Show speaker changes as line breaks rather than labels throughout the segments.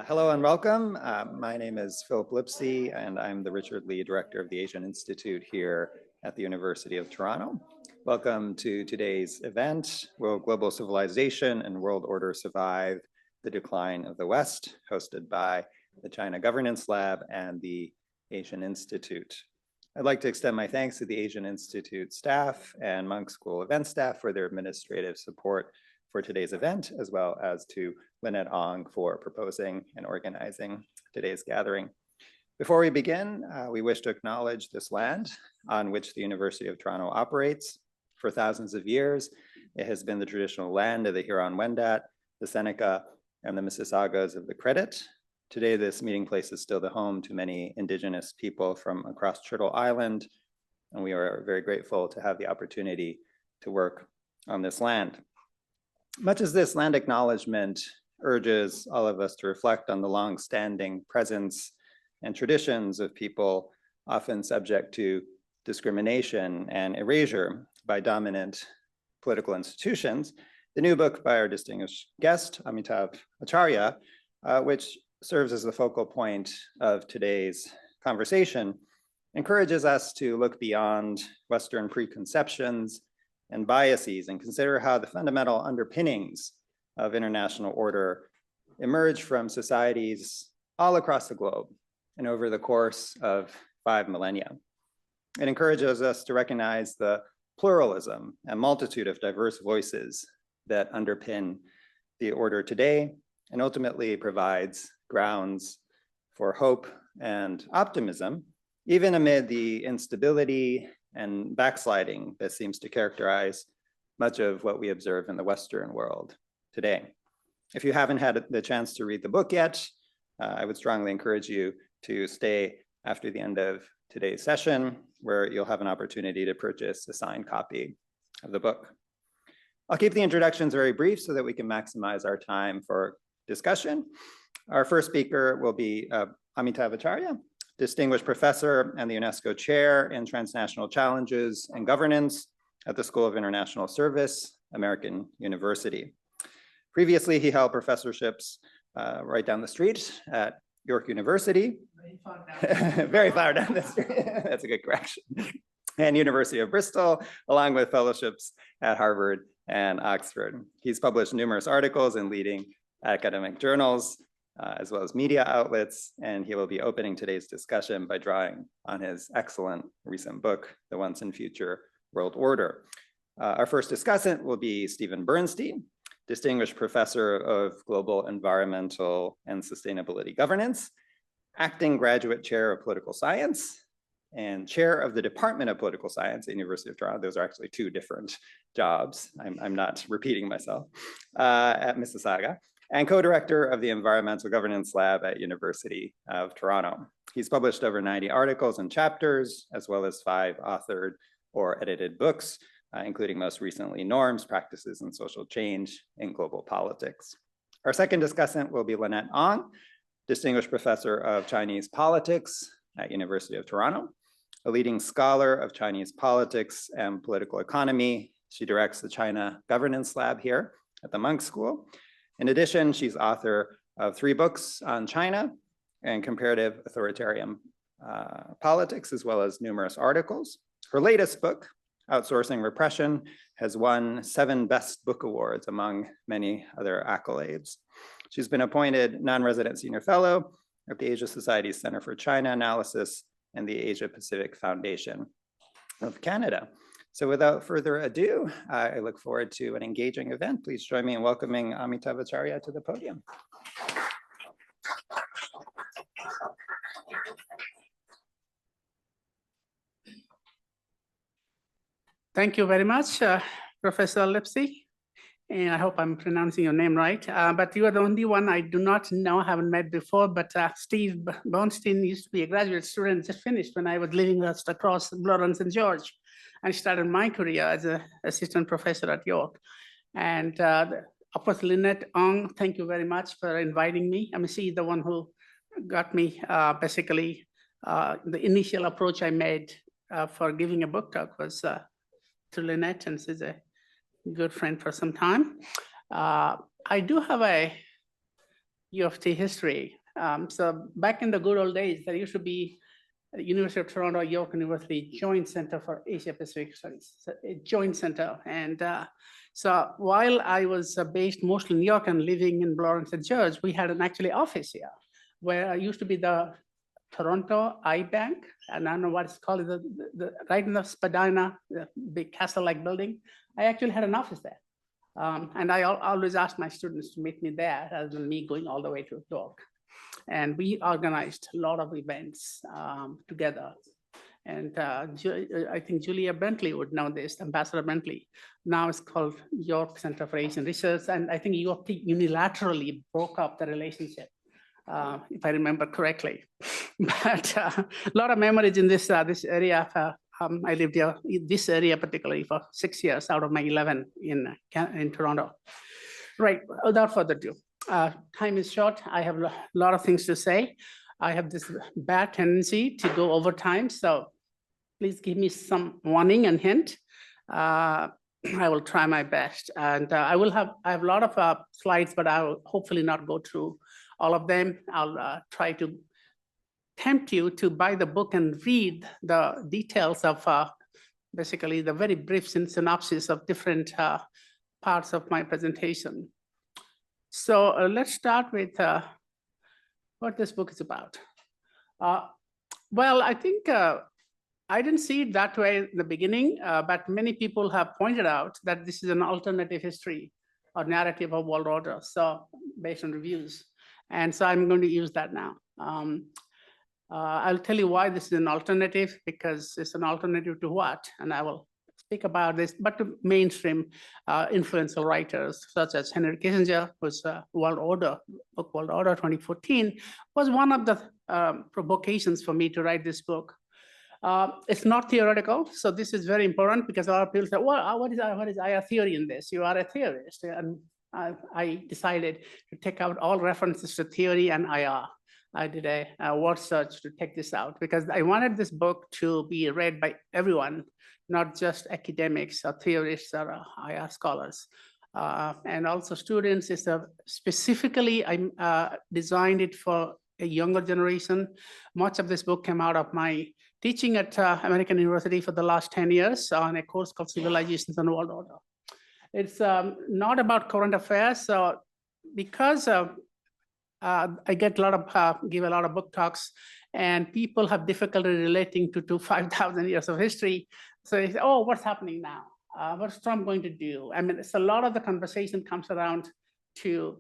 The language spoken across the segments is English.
Hello and welcome. My name is Philip Lipsey, and I'm the Richard Lee Director of the Asian Institute here at the University of Toronto. Welcome to today's event, Will Global Civilization and World Order Survive the Decline of the West, hosted by the China Governance Lab and the Asian Institute. I'd like to extend my thanks to the Asian Institute staff and Monk School event staff for their administrative support for today's event, as well as to Lynette Ong for proposing and organizing today's gathering. Before we begin, we wish to acknowledge this land on which the University of Toronto operates. For thousands of years, it has been the traditional land of the Huron-Wendat, the Seneca, and the Mississaugas of the Credit. Today, this meeting place is still the home to many Indigenous people from across Turtle Island, and we are very grateful to have the opportunity to work on this land. Much as this land acknowledgement urges all of us to reflect on the long-standing presence and traditions of people often subject to discrimination and erasure by dominant political institutions, the new book by our distinguished guest, Amitav Acharya, which serves as the focal point of today's conversation, encourages us to look beyond Western preconceptions and biases and consider how the fundamental underpinnings of international order emerge from societies all across the globe and over the course of 5 millennia. It encourages us to recognize the pluralism and multitude of diverse voices that underpin the order today and ultimately provides grounds for hope and optimism, even amid the instability and backsliding that seems to characterize much of what we observe in the Western world today. If you haven't had the chance to read the book yet, I would strongly encourage you to stay after the end of today's session, where you'll have an opportunity to purchase a signed copy of the book. I'll keep the introductions very brief so that we can maximize our time for discussion. Our first speaker will be Amitav Acharya, Distinguished Professor and the UNESCO Chair in Transnational Challenges and Governance at the School of International Service, American University. Previously, he held professorships right down the street at York University. Very far down the street. That's a good correction. And University of Bristol, along with fellowships at Harvard and Oxford. He's published numerous articles in leading academic journals, as well as media outlets, and he will be opening today's discussion by drawing on his excellent recent book, The Once and Future World Order. Our first discussant will be Stephen Bernstein, Distinguished Professor of Global Environmental and Sustainability Governance, Acting Graduate Chair of Political Science, and Chair of the Department of Political Science at the University of Toronto. Those are actually 2 different jobs. I'm not repeating myself, at Mississauga, and co-director of the Environmental Governance Lab at University of Toronto. He's published over 90 articles and chapters, as well as 5 authored or edited books, including most recently Norms, Practices, and Social Change in Global Politics. Our second discussant will be Lynette Ong, Distinguished Professor of Chinese Politics at University of Toronto, a leading scholar of Chinese politics and political economy. She directs the China Governance Lab here at the Monk School. In addition, she's author of 3 books on China and comparative authoritarian politics, as well as numerous articles. Her latest book, Outsourcing Repression, has won 7 Best Book Awards, among many other accolades. She's been appointed non-resident senior fellow of the Asia Society's Center for China Analysis and the Asia Pacific Foundation of Canada. So without further ado, I look forward to an engaging event. Please join me in welcoming Amitav Acharya to the podium.
Thank you very much, Professor Lipsey. And I hope I'm pronouncing your name right. But you are the only one I do not know, haven't met before, but Steve Bernstein used to be a graduate student, just finished when I was living just across Lawrence and George. I started my career as an assistant professor at York. And of course, Lynette Ong, thank you very much for inviting me. I mean, she's the one who got me basically, the initial approach I made for giving a book talk was to Lynette, and she's a good friend for some time. I do have a U of T history. So back in the good old days, there used to be University of Toronto, York University Joint Center for Asia Pacific Studies, so a joint center. And so while I was based mostly in New York and living in Lawrence and George, we had an actually office here where I used to be the Toronto I Bank, and I don't know what it's called, the right in the Spadina, the big castle-like building. I actually had an office there. And I always ask my students to meet me there rather than me going all the way to York. And we organized a lot of events together. And I think Julia Bentley would know this, Ambassador Bentley. Now it's called York Center for Asian Research. And I think U of T unilaterally broke up the relationship, if I remember correctly. But a lot of memories in this area. I lived here, this area particularly, for 6 years out of my 11 in Toronto. Right, without further ado. Time is short. I have a lot of things to say. I have this bad tendency to go over time, so please give me some warning and hint. I will try my best. And I have a lot of slides, but I will hopefully not go through all of them. I'll try to tempt you to buy the book and read the details of basically the very brief synopsis of different parts of my presentation. So let's start with what this book is about. Well, I think I didn't see it that way in the beginning, but many people have pointed out that this is an alternative history or narrative of world order, so based on reviews. And so I'm going to use that now. I'll tell you why this is an alternative, because it's an alternative to what, and I will speak about this, but to mainstream influential writers such as Henry Kissinger, whose World Order, book World Order 2014, was one of the provocations for me to write this book. It's not theoretical, so this is very important because a lot of people say, well, what is IR theory in this? You are a theorist. And I decided to take out all references to theory and IR. I did a word search to take this out because I wanted this book to be read by everyone, not just academics or theorists or IR scholars. And also students. Specifically, I designed it for a younger generation. Much of this book came out of my teaching at American University for the last 10 years on a course called Civilizations and World Order. It's not about current affairs. So because I get a lot of, give a lot of book talks, and people have difficulty relating to 5,000 years of history. So they say, oh, what's happening now? What's Trump going to do? I mean, it's a lot of the conversation comes around to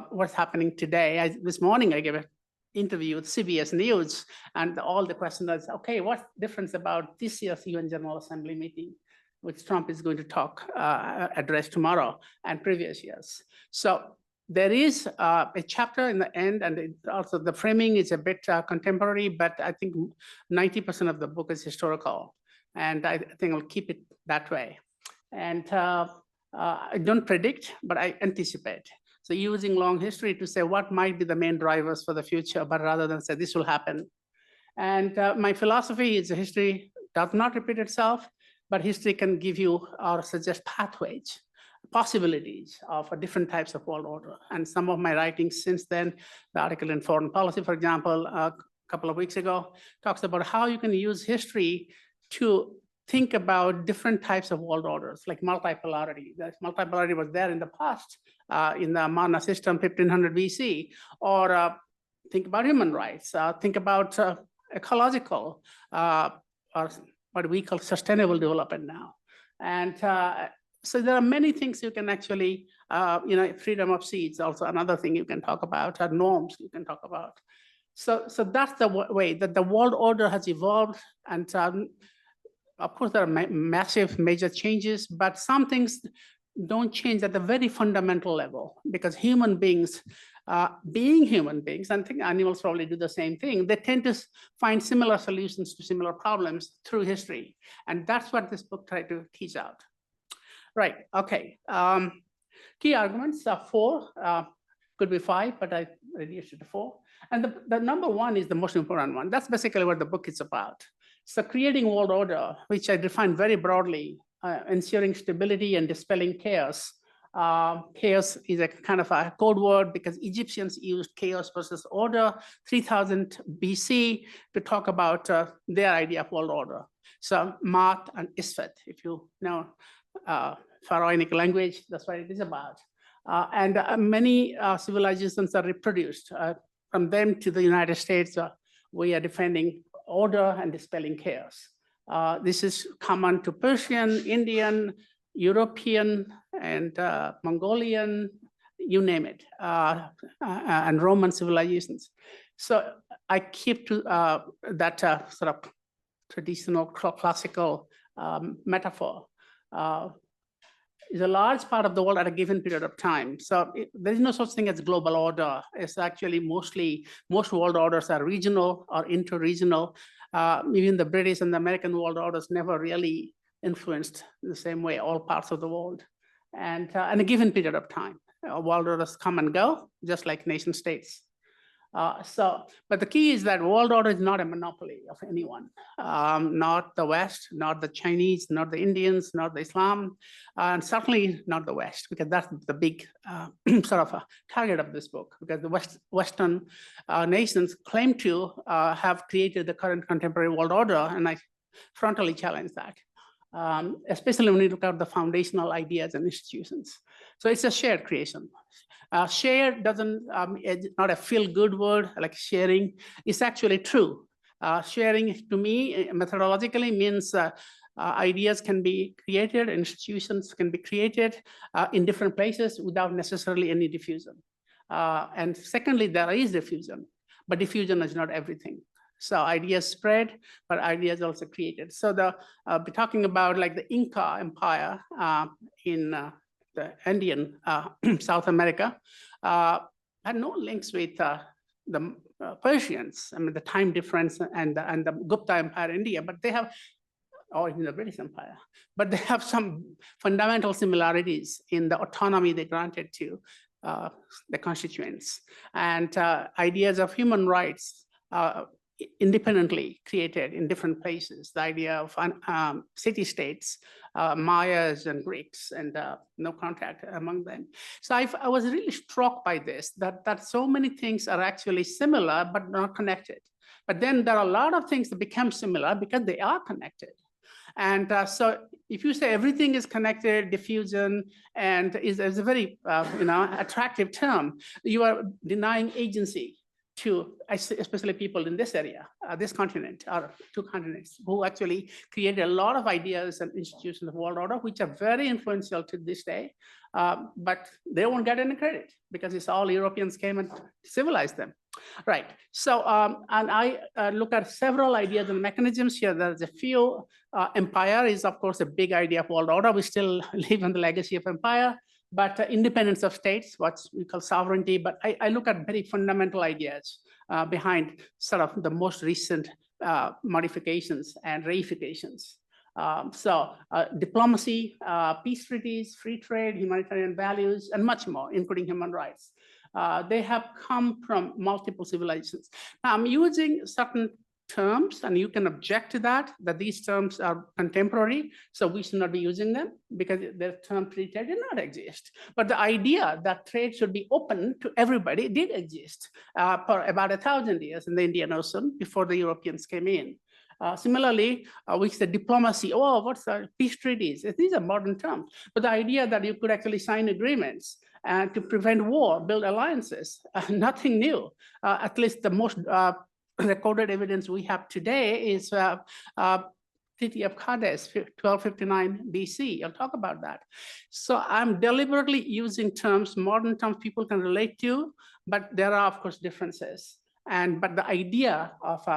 what's happening today. This morning, I gave an interview with CBS News, and all the question was, okay, what's the difference about this year's UN General Assembly meeting, which Trump is going to address tomorrow, and previous years? So there is a chapter in the end, and also the framing is a bit contemporary, but I think 90% of the book is historical. And I think I'll keep it that way. And I don't predict, but I anticipate. So using long history to say what might be the main drivers for the future, but rather than say this will happen. And my philosophy is history does not repeat itself, but history can give you or suggest pathways, possibilities of different types of world order. And some of my writings since then, the article in Foreign Policy, for example, a couple of weeks ago, talks about how you can use history to think about different types of world orders, like multipolarity. That multipolarity was there in the past, in the Mana system, 1500 BC, or think about human rights, think about ecological, or what we call sustainable development now. And so there are many things you can actually, freedom of seeds, also another thing you can talk about, or norms you can talk about. So that's the way that the world order has evolved. And of course, there are massive major changes, but some things don't change at the very fundamental level, because human beings, being human beings, and I think animals probably do the same thing, they tend to find similar solutions to similar problems through history. And that's what this book tried to tease out. Right, okay. Key arguments are 4, could be 5, but I reduced it to 4. And the number 1 is the most important one. That's basically what the book is about. So creating world order, which I define very broadly, ensuring stability and dispelling chaos Chaos is a kind of a code word because Egyptians used chaos versus order 3000 BC to talk about their idea of world order. So Maat and Isfet, if you know Pharaonic language, that's what it is about. And many civilizations are reproduced. From them to the United States, we are defending order and dispelling chaos. This is common to Persian, Indian, European, and Mongolian, you name it, and Roman civilizations. So I keep to that sort of traditional classical metaphor. Is a large part of the world at a given period of time. So there is no such thing as global order. It's actually most world orders are regional or inter-regional. Even the British and the American world orders never really influenced the same way all parts of the world. And in a given period of time, world orders come and go, just like nation states. But the key is that world order is not a monopoly of anyone, not the West, not the Chinese, not the Indians, not the Islam, and certainly not the West, because that's the big sort of a target of this book, because the Western nations claim to have created the current contemporary world order, and I frontally challenge that. Especially when you look at the foundational ideas and institutions. So it's a shared creation. Share doesn't, it's not a feel-good word like sharing. It's actually true. Sharing to me methodologically means ideas can be created, institutions can be created in different places without necessarily any diffusion. And secondly, there is diffusion, but diffusion is not everything. So ideas spread, but ideas also created. So we're talking about like the Inca Empire in the Indian South America had no links with the Persians. I mean, the time difference and the Gupta Empire in India, but they have, or in the British Empire, but they have some fundamental similarities in the autonomy they granted to the constituents and ideas of human rights independently created in different places. The idea of city-states, Mayas and Greeks, and no contact among them. So I was really struck by this, that so many things are actually similar, but not connected. But then there are a lot of things that become similar because they are connected. And so if you say everything is connected, diffusion, and is a very attractive term, you are denying agency to especially people in this area, this continent, or two continents, who actually created a lot of ideas and institutions of world order, which are very influential to this day, but they won't get any credit because it's all Europeans came and civilized them. Right, so, and I look at several ideas and mechanisms here. There's a few. Empire is, of course, a big idea of world order. We still live in the legacy of empire. But independence of states, what we call sovereignty, but I look at very fundamental ideas behind sort of the most recent modifications and reifications. Diplomacy, peace treaties, free trade, humanitarian values, and much more, including human rights. They have come from multiple civilizations. Now, I'm using certain terms, and you can object to that these terms are contemporary, so we should not be using them because the term free trade did not exist. But the idea that trade should be open to everybody did exist for about 1,000 years in the Indian Ocean before the Europeans came in. Similarly, we said diplomacy, what's the peace treaties? These are modern terms, but the idea that you could actually sign agreements and to prevent war, build alliances, nothing new. At least the most recorded evidence we have today is Treaty of Kadesh, 1259 BC. I'll talk about that. So I'm deliberately using terms, modern terms people can relate to, but there are, of course, differences. But the idea of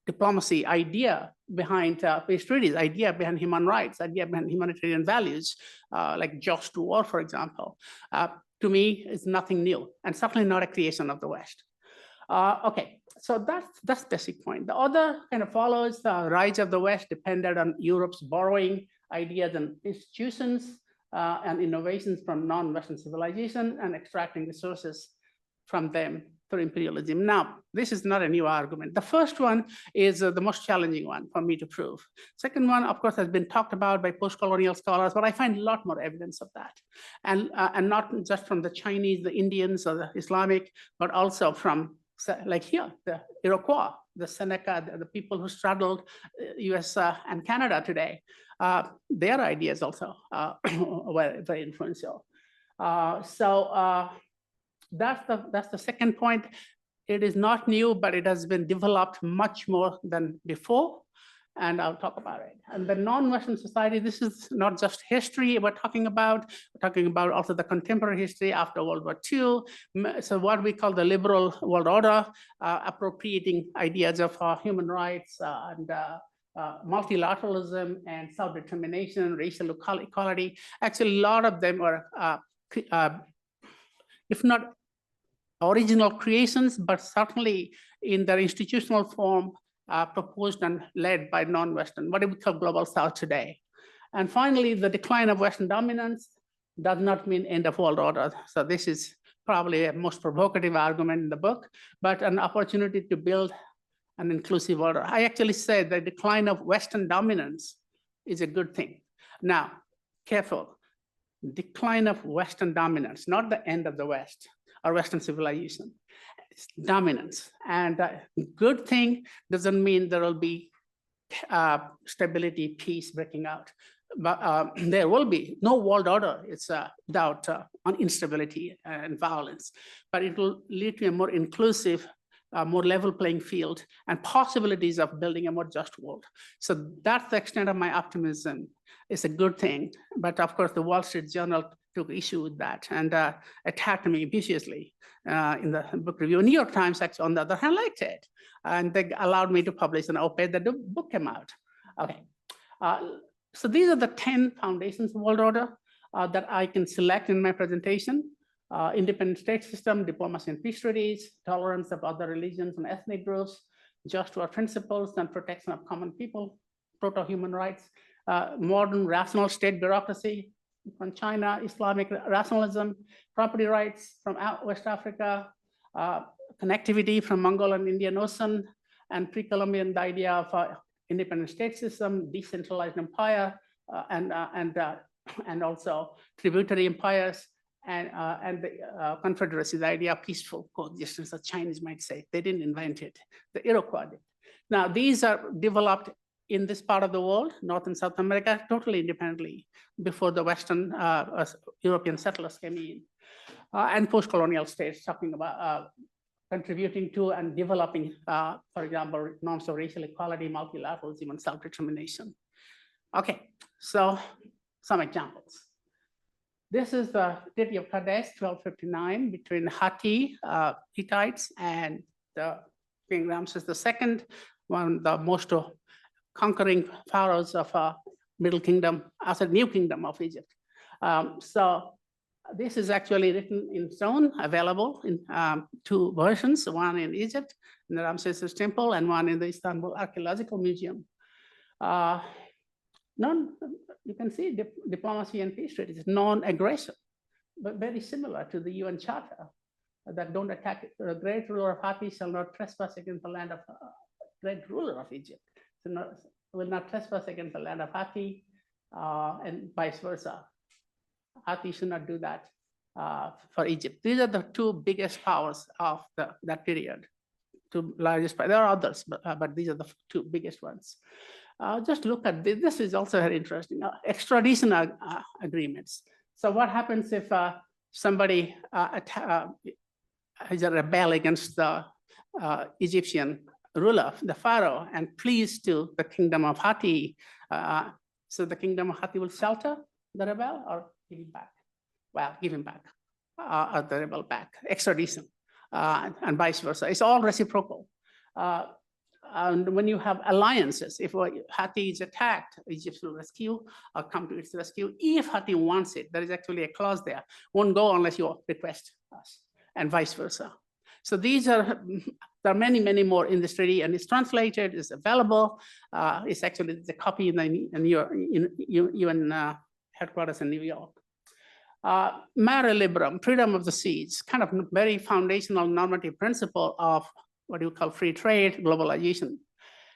diplomacy, idea behind peace treaties, idea behind human rights, idea behind humanitarian values, like just war, for example, to me is nothing new, and certainly not a creation of the West. Okay, so that's basic point. The other kind of follows the rise of the West depended on Europe's borrowing ideas and institutions and innovations from non-Western civilization and extracting resources from them for imperialism. Now, this is not a new argument. The first one is the most challenging one for me to prove. Second one, of course, has been talked about by post-colonial scholars, but I find a lot more evidence of that. And not just from the Chinese, the Indians, or the Islamic, but also from, like here, the Iroquois, the Seneca, the people who straddled US and Canada today. Their ideas also were very influential. That's the second point. It is not new, but it has been developed much more than before, and I'll talk about it. And the non-Western society, this is not just history we're talking about also the contemporary history after World War II. So what we call the liberal world order, appropriating ideas of human rights and multilateralism and self-determination, racial equality. Actually, a lot of them are, if not original creations, but certainly in their institutional form, proposed and led by non-Western, what we call global South today. And finally, the decline of Western dominance does not mean end of world order. So this is probably a most provocative argument in the book, but an opportunity to build an inclusive order. I actually said the decline of Western dominance is a good thing. Now, careful, decline of Western dominance, not the end of the West or Western civilization. It's dominance. And good thing doesn't mean there will be stability, peace breaking out. But there will be no world order. It's without on instability and violence. But it will lead to a more inclusive, more level playing field and possibilities of building a more just world. So that's the extent of my optimism. It's a good thing. But of course, the Wall Street Journal took issue with that and attacked me viciously in the book review. New York Times, actually, on the other hand, liked it. And they allowed me to publish an op-ed that the book came out. Okay. So these are the 10 foundations of world order that I can select in my presentation. Independent state system, diplomacy and peace treaties, tolerance of other religions and ethnic groups, just war principles and protection of common people, proto-human rights, modern rational state bureaucracy from China, Islamic rationalism, property rights from West Africa, connectivity from Mongol and Indian Ocean, and pre-Columbian, the idea of independent state system, decentralized empire, and also tributary empires, and the confederacy, the idea of peaceful coexistence, the Chinese might say. They didn't invent it, the Iroquois did. Now, these are developed in this part of the world, North and South America, totally independently before the Western European settlers came in. And post-colonial states talking about contributing to and developing, for example, norms of racial equality, multilateralism, and self-determination. Okay, so some examples. This is the Treaty of Kadesh, 1259, between Hittites and the King Ramses II, one of the most conquering pharaohs of Middle Kingdom, as a new kingdom of Egypt. So this is actually written in stone, available in 2 versions, one in Egypt, in the Ramses Temple, and one in the Istanbul Archaeological Museum. You can see diplomacy and peace treaties, non-aggression, but very similar to the UN Charter that don't attack. The great ruler of Hatti shall not trespass against the land of great ruler of Egypt. So will not trespass against the land of Hatti, and vice versa. Hatti should not do that for Egypt. These are the 2 biggest powers of that period. 2 largest powers. There are others, but these are the 2 biggest ones. Just look at this. This is also very interesting. Extradition agreements. So what happens if somebody is a rebel against the Egyptian ruler, the pharaoh, and pleads to the kingdom of Hatti? So the kingdom of Hatti will shelter the rebel or give him back? Well, give him back, or the rebel back. Extradition, and vice versa. It's all reciprocal. And when you have alliances, if Hatti is attacked, Egypt will rescue or come to its rescue. If Hatti wants it, there is actually a clause there. Won't go unless you request us, and vice versa. So there are many, many more in this treaty, and it's translated, it's available. It's actually the copy in the UN headquarters in New York. Mare liberum, freedom of the seas, kind of very foundational normative principle of what you call free trade, globalization.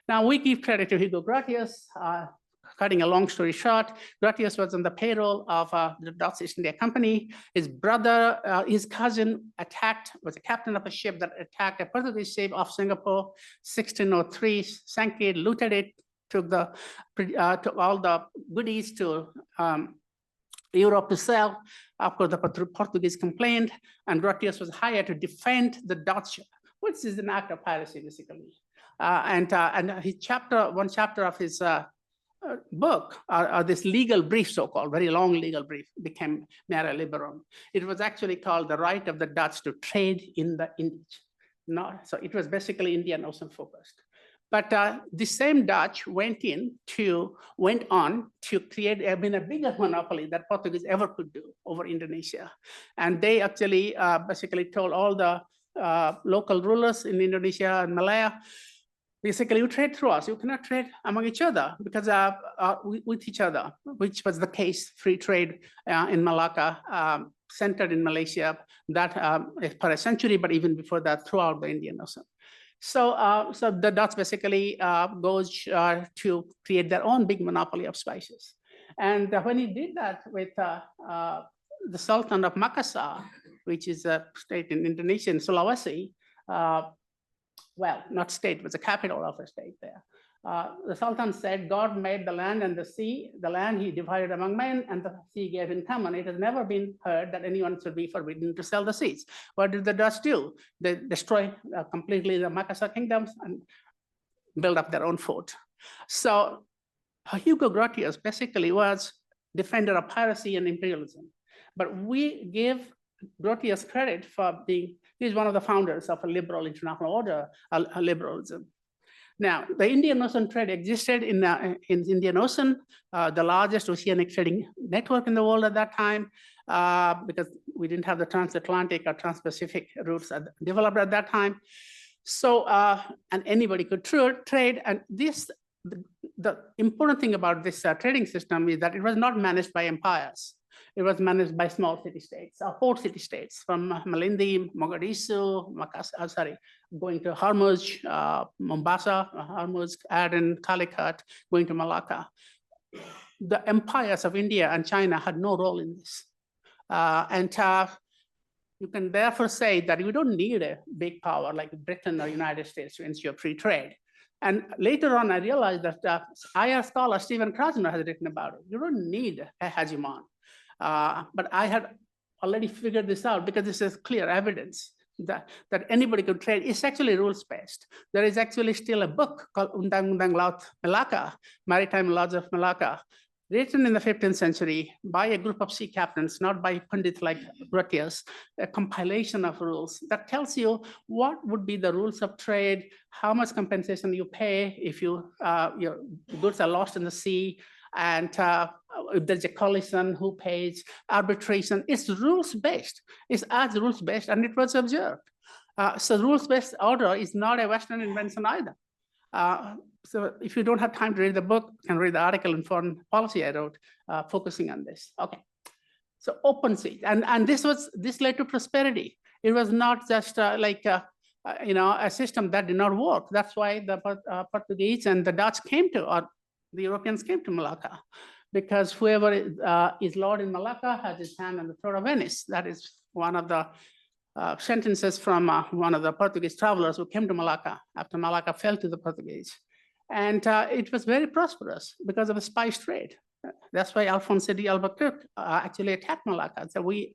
Now, we give credit to Hugo Grotius. Cutting a long story short, Grotius was on the payroll of the Dutch East India Company. His brother, his cousin was a captain of a ship that attacked a Portuguese ship off Singapore, 1603, sank it, looted it, took all the goodies to Europe to sell. Of course, the Portuguese complained, and Grotius was hired to defend the Dutch, which is an act of piracy, basically. And one chapter of his book, or this legal brief, so-called, very long legal brief, became Mare Liberum. It was actually called the right of the Dutch to trade in the Indies. So it was basically Indian Ocean focused. But the same Dutch went on to create a bigger monopoly that Portuguese ever could do over Indonesia. And they actually basically told all the local rulers in Indonesia and Malaya, basically, you trade through us. You cannot trade among each other because with each other, which was the case, free trade in Malacca, centered in Malaysia, that for a century, but even before that, throughout the Indian Ocean. So the Dutch basically goes to create their own big monopoly of spices. And when he did that with the Sultan of Makassar, which is a state in Indonesia, in Sulawesi, well, not state, it was the capital of a state there. The Sultan said, God made the land and the sea. The land he divided among men, and the sea gave in common. It has never been heard that anyone should be forbidden to sell the seas. What did the Dutch do? They destroyed completely the Makassar kingdoms and built up their own fort. So Hugo Grotius basically was defender of piracy and imperialism. But we give Grotius credit for being, he's one of the founders of a liberal international order, a liberalism. Now, the Indian Ocean trade existed in Indian Ocean, the largest oceanic trading network in the world at that time, because we didn't have the transatlantic or trans-Pacific routes developed at that time. So, and anybody could trade. And the important thing about this trading system is that it was not managed by empires. It was managed by small city-states, port city-states, from Malindi, Mogadishu, going to Hormuz, Mombasa, Hormuz, Aden, Calicut, going to Malacca. The empires of India and China had no role in this. You can therefore say that you don't need a big power like Britain or United States to ensure free trade. And later on, I realized that IR scholar Stephen Krasner has written about it. You don't need a hegemon. But I had already figured this out because this is clear evidence that anybody could trade. It's actually rules-based. There is actually still a book called Undang-Undang Laut Malacca, Maritime Laws of Malacca, written in the 15th century by a group of sea captains, not by pundits like Grotius, a compilation of rules that tells you what would be the rules of trade, how much compensation you pay if your goods are lost in the sea, and if there's a collision, who pays, arbitration. It's rules-based. It's as rules-based, and it was observed. So rules-based order is not a Western invention either. So if you don't have time to read the book, you can read the article in Foreign Policy I wrote, focusing on this. Okay. So open sea, and this led to prosperity. It was not just a system that did not work. That's why the Portuguese and the Dutch came to, or the Europeans came to Malacca, because whoever is Lord in Malacca has his hand on the throat of Venice. That is one of the sentences from one of the Portuguese travelers who came to Malacca after Malacca fell to the Portuguese. And it was very prosperous because of the spice trade. That's why Alfonso de Albuquerque actually attacked Malacca. So we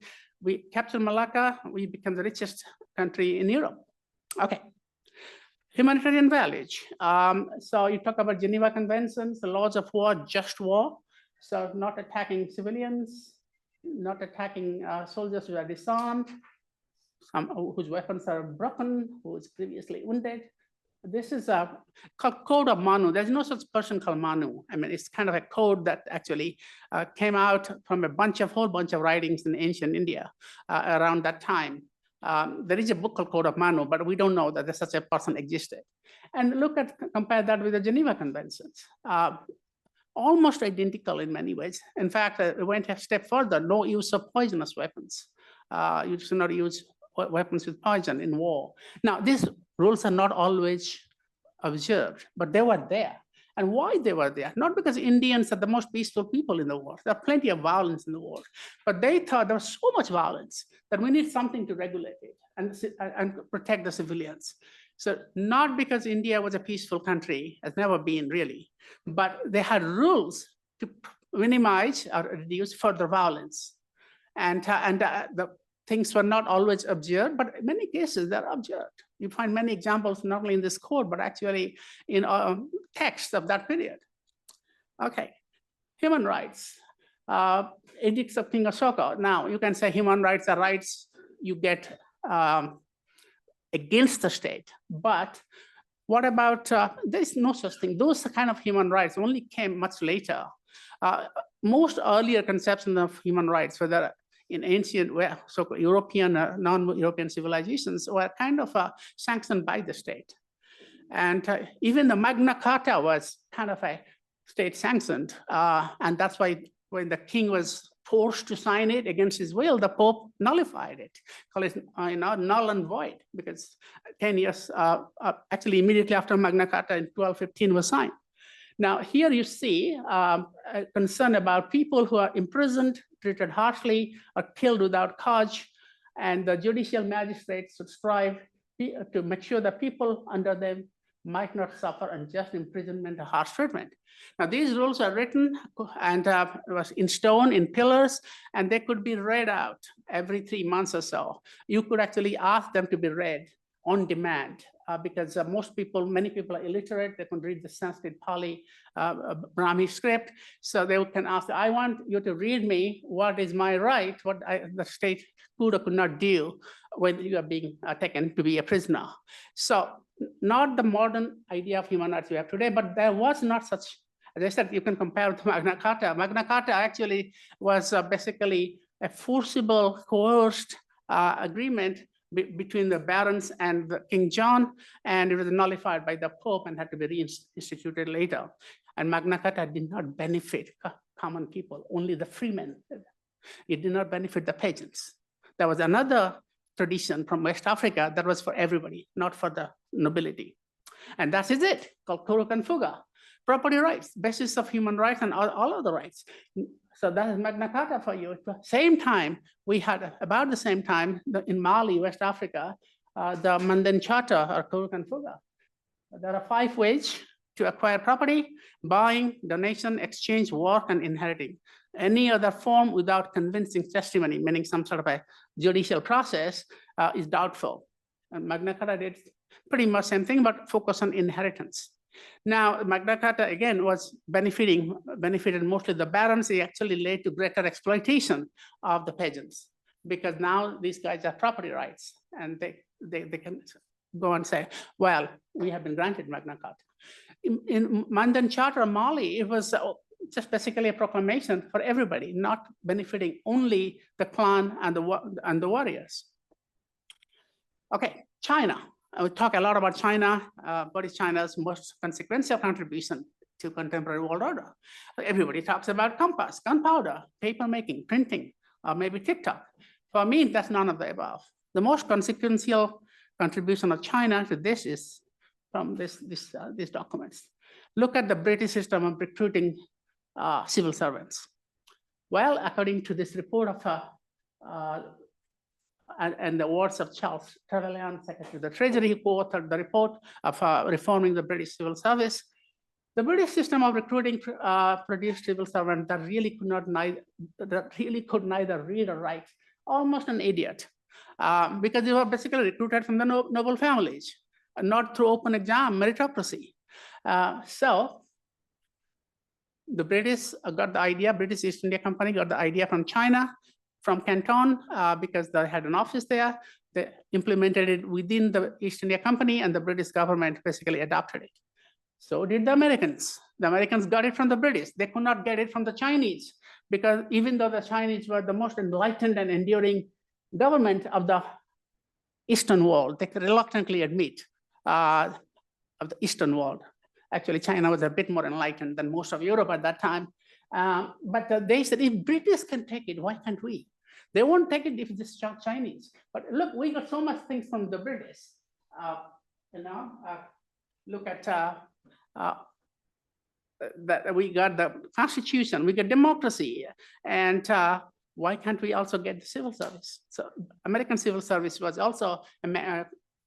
captured Malacca, we became the richest country in Europe. Okay. Humanitarian values. So you talk about Geneva Conventions, the laws of war, just war. So not attacking civilians, not attacking soldiers who are disarmed, whose weapons are broken, who is previously wounded. This is called Code of Manu. There's no such person called Manu. I mean, it's kind of a code that actually came out from a whole bunch of writings in ancient India around that time. There is a book called Code of Manu, but we don't know that such a person existed. And compare that with the Geneva Conventions. almost identical in many ways. In fact, it went a step further, no use of poisonous weapons. You should not use weapons with poison in war. Now, these rules are not always observed, but they were there. And why they were there? Not because Indians are the most peaceful people in the world. There are plenty of violence in the world, but they thought there was so much violence that we need something to regulate it and protect the civilians. So not because India was a peaceful country, has never been really, but they had rules to minimize or reduce further violence. And the things were not always observed, but in many cases they're observed. You find many examples, not only in this code, but actually in texts of that period. Okay, human rights. Edicts of King Ashoka. Now, you can say human rights are rights you get against the state, but what about, there's no such thing. Those kind of human rights only came much later. Most earlier conceptions of human rights, whether in ancient, so-called European, non-European civilizations, were kind of sanctioned by the state. And even the Magna Carta was kind of a state sanctioned. And that's why when the king was forced to sign it against his will, the Pope nullified it, called it null and void, because 10 years, actually immediately after Magna Carta in 1215 was signed. Now here you see a concern about people who are imprisoned, treated harshly, or killed without cause, and the judicial magistrates should strive to make sure that people under them might not suffer unjust imprisonment or harsh treatment. Now these rules are written and was in stone, in pillars, and they could be read out every 3 months or so. You could actually ask them to be read on demand because many people are illiterate. They can read the Sanskrit, Pali, Brahmi script. So they can ask, I want you to read me what is my right, what the state could or could not do when you are being taken to be a prisoner. So not the modern idea of human rights we have today, but there was not such, as I said, you can compare with Magna Carta. Magna Carta actually was basically a forcible, coerced agreement between the barons and King John, and it was nullified by the Pope and had to be reinstituted later. And Magna Carta did not benefit common people, only the freemen. It did not benefit the peasants. There was another tradition from West Africa that was for everybody, not for the nobility. And that is it, called Kuruk and Fuga. Property rights, basis of human rights and all other rights. So that is Magna Carta for you. At the same time, we had about the same time in Mali, West Africa, the Mandan Charter or Kuruk and Fuga. There are 5 ways to acquire property: buying, donation, exchange, work, and inheriting. Any other form without convincing testimony, meaning some sort of a judicial process, is doubtful. And Magna Carta did pretty much same thing, but focus on inheritance. Now, Magna Carta, again, was benefited mostly the barons. It actually led to greater exploitation of the peasants, because now these guys have property rights, and they can go and say, well, we have been granted Magna Carta. In Mandan Charter, Mali, it was just basically a proclamation for everybody, not benefiting only the clan and the warriors. Okay, China. We talk a lot about China. What is China's most consequential contribution to contemporary world order? Everybody talks about compass, gunpowder, paper making, printing, or maybe TikTok. For me, that's none of the above. The most consequential contribution of China to this is from these documents. Look at the British system of recruiting civil servants. Well, according to this report of and the words of Charles Trevelyan, Secretary of the Treasury, who co-authored the report of reforming the British civil service, the British system of recruiting produced civil servants that really could neither read or write, almost an idiot, because they were basically recruited from the noble families, not through open exam, meritocracy. So the British got the idea, British East India Company got the idea from China, from Canton, because they had an office there. They implemented it within the East India Company, and the British government basically adopted it. So did the Americans. The Americans got it from the British. They could not get it from the Chinese, because even though the Chinese were the most enlightened and enduring government of the Eastern world, they could reluctantly admit of the Eastern world. Actually, China was a bit more enlightened than most of Europe at that time. But they said, if British can take it, why can't we? They won't take it if it's Chinese. But look, we got so much things from the British. Look at that we got the Constitution, we got democracy, and why can't we also get the civil service? So American civil service was also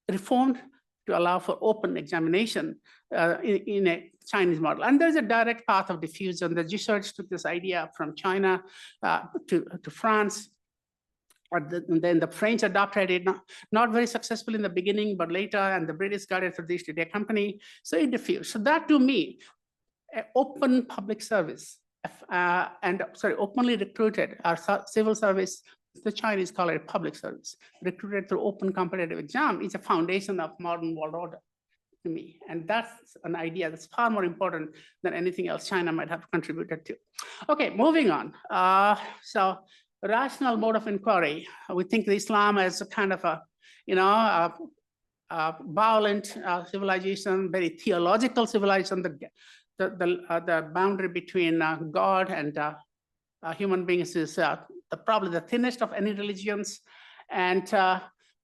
reformed to allow for open examination in a Chinese model. And there's a direct path of diffusion. The Jesuits took this idea from China to France. And then the French adopted it, not very successful in the beginning, but later, and the British got it for the East India Company. So it diffused. So that, to me, open public service, openly recruited, our civil service, the Chinese call it public service, recruited through open competitive exam, is a foundation of modern world order to me. And that's an idea that's far more important than anything else China might have contributed to. Okay, moving on. So rational mode of inquiry. We think of Islam as a kind of a, violent civilization, very theological civilization. The boundary between God and human beings is probably the thinnest of any religions. And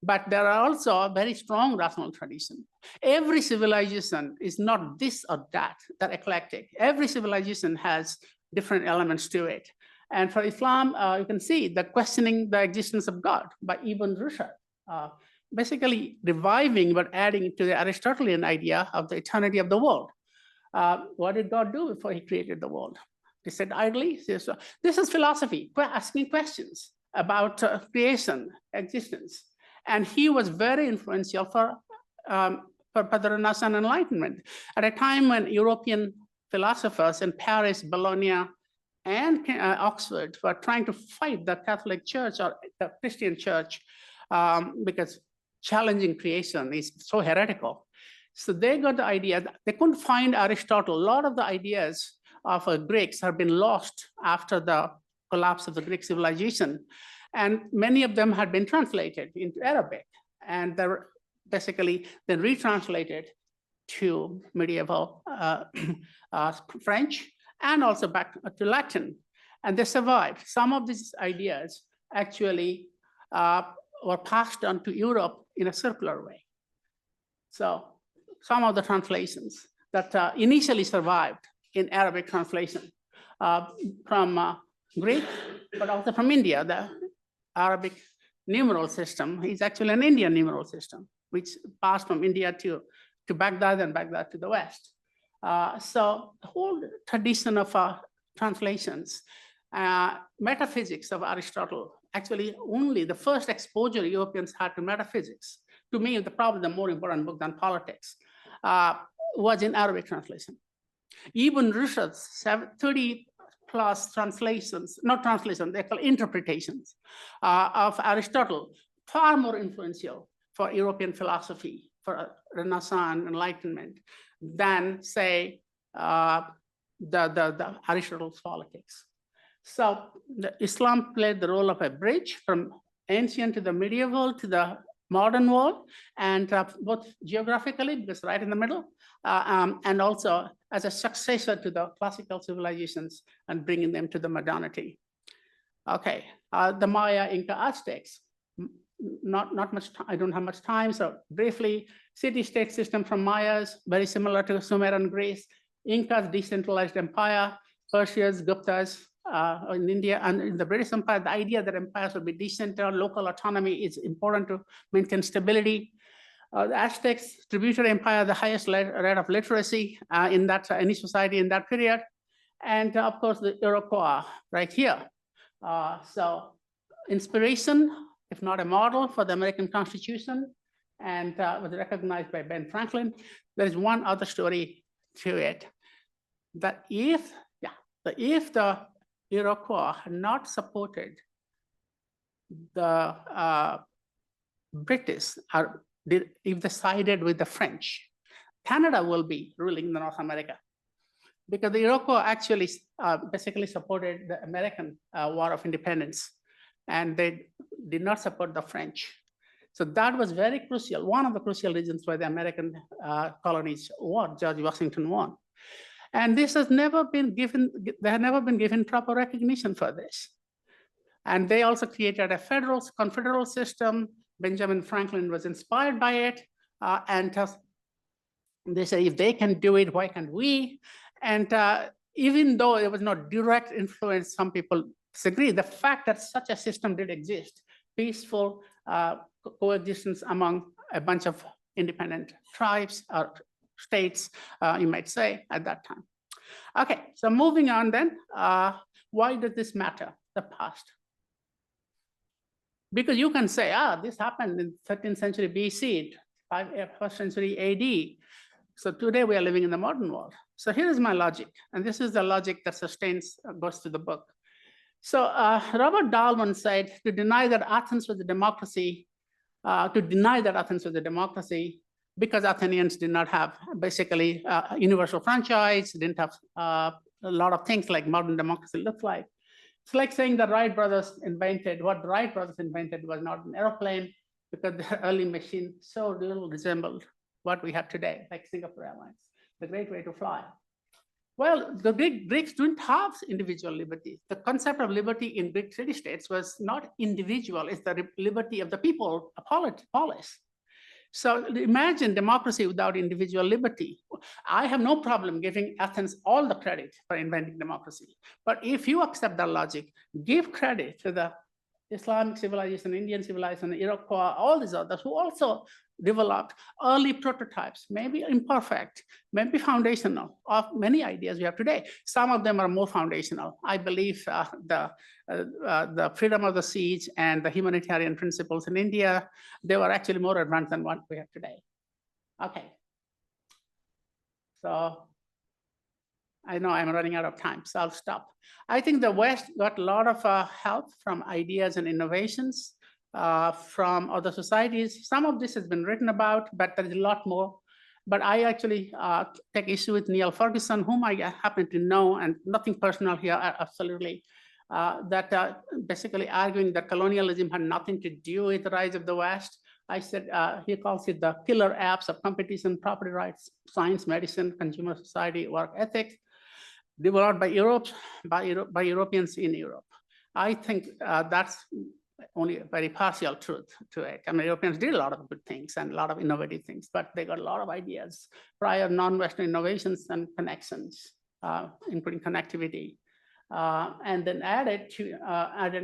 but there are also a very strong rational tradition. Every civilization is not this or that, they're eclectic. Every civilization has different elements to it. And for Islam, you can see the questioning the existence of God by Ibn Rushd, basically reviving but adding to the Aristotelian idea of the eternity of the world. What did God do before he created the world? He said idly. So this is philosophy, asking questions about creation, existence. And he was very influential for the Renaissance and Enlightenment. At a time when European philosophers in Paris, Bologna, and Oxford were trying to fight the Catholic Church or the Christian Church because challenging creation is so heretical. So they got the idea that they couldn't find Aristotle. A lot of the ideas of Greeks have been lost after the collapse of the Greek civilization. And many of them had been translated into Arabic. And they're basically then retranslated to medieval French and also back to Latin. And they survived. Some of these ideas actually were passed on to Europe in a circular way. So some of the translations that initially survived in Arabic translation from Greek, but also from India. The Arabic numeral system is actually an Indian numeral system, which passed from India to Baghdad and Baghdad to the West. So the whole tradition of translations, metaphysics of Aristotle, actually only the first exposure Europeans had to metaphysics, to me, probably the more important book than politics, was in Arabic translation. Ibn Rushd's 30 plus translations, not translations, they call interpretations of Aristotle, far more influential for European philosophy, for Renaissance, Enlightenment, than say the Aristotle's politics. So Islam played the role of a bridge from ancient to the medieval to the modern world, and both geographically, because right in the middle, and also as a successor to the classical civilizations and bringing them to the modernity. Okay, the Maya, Inca, Aztecs. Not much. I don't have much time, so briefly, city-state system from Mayas, very similar to Sumerian Greece. Incas, decentralized empire. Persians, Guptas in India, and in the British Empire, the idea that empires would be decentralized, local autonomy is important to maintain stability. The Aztecs, tributary empire, the highest rate of literacy in that any society in that period, and of course the Iroquois right here. So inspiration, if not a model, for the American Constitution, and was recognized by Ben Franklin. There is one other story to it, that if the Iroquois had not supported the British, or if they sided with the French, Canada will be ruling the North America, because the Iroquois actually basically supported the American War of Independence, and they did not support the French. So that was very crucial, one of the crucial reasons why the American colonies won, George Washington won. And this has never been given, they have never been given proper recognition for this. And they also created a confederal system. Benjamin Franklin was inspired by it. And they say, if they can do it, why can't we? And even though there was no direct influence, some people disagree. The fact that such a system did exist, peaceful coexistence among a bunch of independent tribes or states, you might say, at that time. Okay, so moving on then, why does this matter, the past? Because you can say, this happened in 13th century BC, 1st century AD. So today we are living in the modern world. So here is my logic, and this is the logic that goes to the book. So Robert Dahlman said, to deny that Athens was a democracy, because Athenians did not have basically universal franchise, didn't have a lot of things like modern democracy looks like. It's like saying the Wright brothers what the Wright brothers invented was not an airplane, because the early machine so little resembled what we have today, like Singapore Airlines, the great way to fly. Well, the Greeks didn't have individual liberty. The concept of liberty in Greek city-states was not individual, it's the liberty of the people, a polis. So imagine democracy without individual liberty. I have no problem giving Athens all the credit for inventing democracy. But if you accept that logic, give credit to the Islamic civilization, Indian civilization, Iroquois, all these others who also developed early prototypes, maybe imperfect, maybe foundational of many ideas we have today. Some of them are more foundational. I believe the freedom of the siege and the humanitarian principles in India, they were actually more advanced than what we have today. Okay. So I know I'm running out of time, so I'll stop. I think the West got a lot of help from ideas and innovations from other societies. Some of this has been written about, but there's a lot more. But I actually take issue with Neil Ferguson, whom I happen to know, and nothing personal here, absolutely, that basically arguing that colonialism had nothing to do with the rise of the West. I said, he calls it the killer apps of competition, property rights, science, medicine, consumer society, work ethics, developed by Europeans in Europe. I think that's only a very partial truth to it. I mean, Europeans did a lot of good things and a lot of innovative things, but they got a lot of ideas, prior non-Western innovations and connections, including connectivity, and then added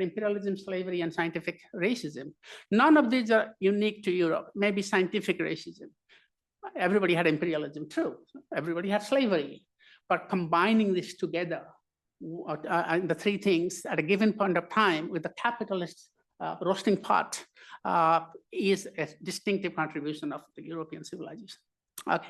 imperialism, slavery, and scientific racism. None of these are unique to Europe, maybe scientific racism. Everybody had imperialism too. Everybody had slavery. But combining this together, the three things at a given point of time with the capitalist roasting pot is a distinctive contribution of the European civilization. Okay,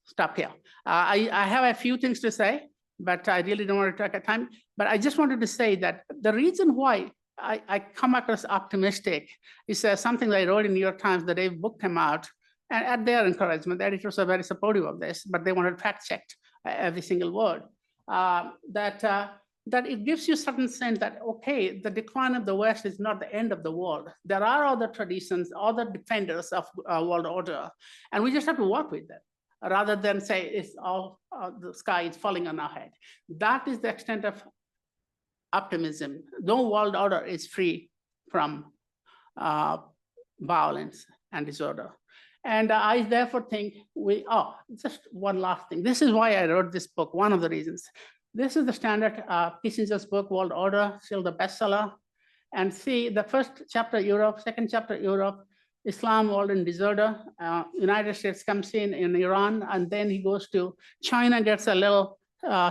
stop here. I have a few things to say, but I really don't want to take time. But I just wanted to say that the reason why I come across optimistic is something that I wrote in New York Times the day the book came out. And at their encouragement, the editors are very supportive of this, but they wanted fact-checked every single word. That it gives you a certain sense that, okay, the decline of the West is not the end of the world. There are other traditions, other defenders of world order, and we just have to work with them, rather than say it's all, the sky is falling on our head. That is the extent of optimism. No world order is free from violence and disorder. And I therefore think just one last thing. This is why I wrote this book, one of the reasons. This is the standard Kissinger's book, World Order, still the bestseller. And see, the first chapter, Europe, second chapter, Europe, Islam, world and disorder. United States comes in Iran, and then he goes to China, gets a little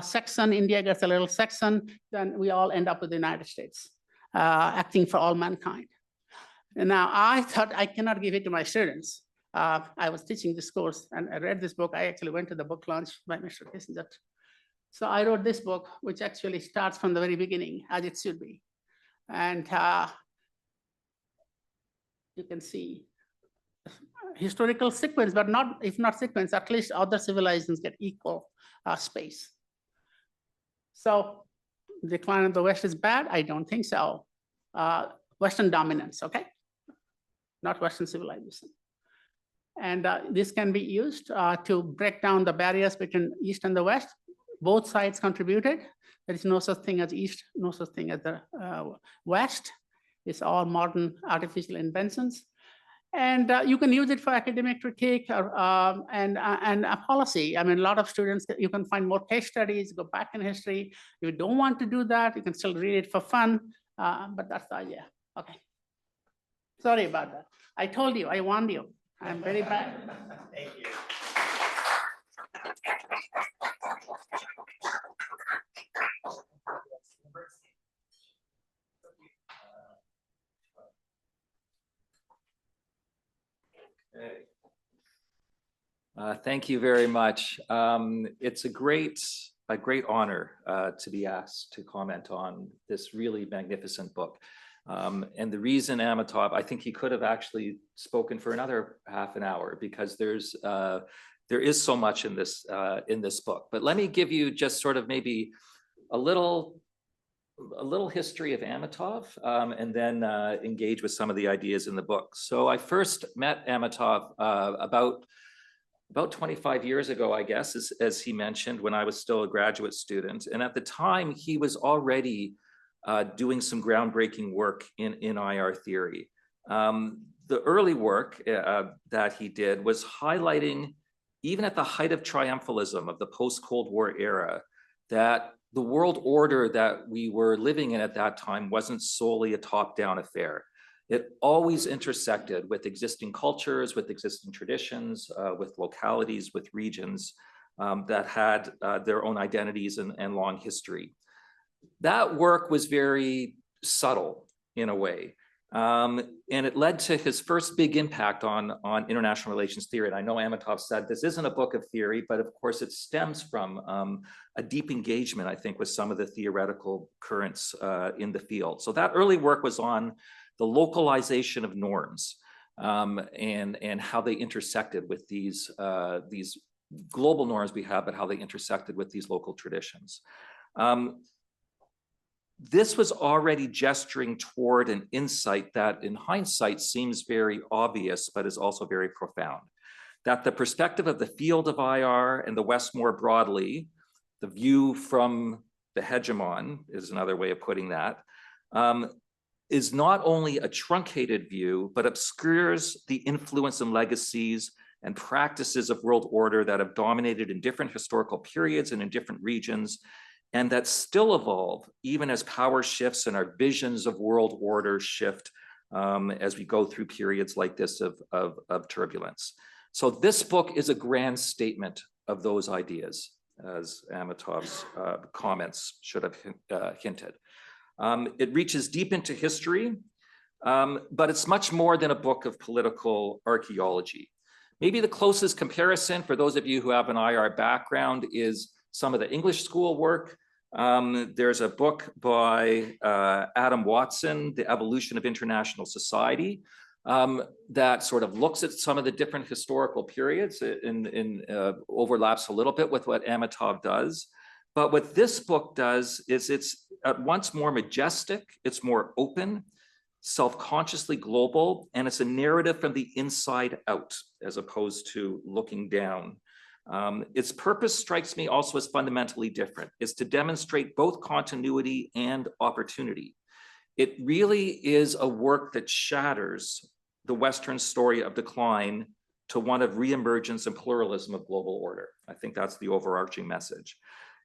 section, India gets a little section, then we all end up with the United States, acting for all mankind. And now I thought I cannot give it to my students. I was teaching this course and I read this book. I actually went to the book launch by Mr. Kissinger. So I wrote this book, which actually starts from the very beginning, as it should be. And you can see historical sequence, but not, if not sequence, at least other civilizations get equal space. So decline of the West is bad? I don't think so. Western dominance, okay? not Western civilization. And this can be used to break down the barriers between East and the West. Both sides contributed. There is no such thing as East, no such thing as the West. It's all modern artificial inventions. And you can use it for academic critique and a policy. I mean, a lot of students, you can find more case studies, go back in history. If you don't want to do that, you can still read it for fun, but that's the idea. Okay. Sorry about that. I told you, I warned you. I'm very bad.
Thank you.
Thank you very much. It's a great honor to be asked to comment on this really magnificent book. And the reason Amitav, I think he could have actually spoken for another half an hour because there is so much in this book. But let me give you just sort of maybe a little history of Amitav, and then engage with some of the ideas in the book. So I first met Amitav about 25 years ago, I guess, as he mentioned, when I was still a graduate student. And at the time, he was already doing some groundbreaking work in IR theory. The early work that he did was highlighting, even at the height of triumphalism of the post-Cold War era, that the world order that we were living in at that time wasn't solely a top-down affair. It always intersected with existing cultures, with existing traditions, with localities, with regions that had their own identities and long history. That work was very subtle in a way. And it led to his first big impact on international relations theory. And I know Amitav said this isn't a book of theory, but of course it stems from a deep engagement, I think, with some of the theoretical currents in the field. So that early work was on the localization of norms and how they intersected with these global norms we have, but how they intersected with these local traditions. This was already gesturing toward an insight that in hindsight seems very obvious, but is also very profound. That the perspective of the field of IR and the West more broadly, the view from the hegemon is another way of putting that, is not only a truncated view, but obscures the influence and legacies and practices of world order that have dominated in different historical periods and in different regions, and that still evolve even as power shifts and our visions of world order shift as we go through periods like this of turbulence. So this book is a grand statement of those ideas, as Amitav's comments should have hinted. It reaches deep into history, but it's much more than a book of political archaeology. Maybe the closest comparison for those of you who have an IR background is some of the English school work. There's a book by Adam Watson, The Evolution of International Society, that sort of looks at some of the different historical periods and overlaps a little bit with what Amitav does. But what this book does is it's at once more majestic, it's more open, self-consciously global, and it's a narrative from the inside out as opposed to looking down. Its purpose strikes me also as fundamentally different. It's to demonstrate both continuity and opportunity. It really is a work that shatters the Western story of decline to one of reemergence and pluralism of global order. I think that's the overarching message.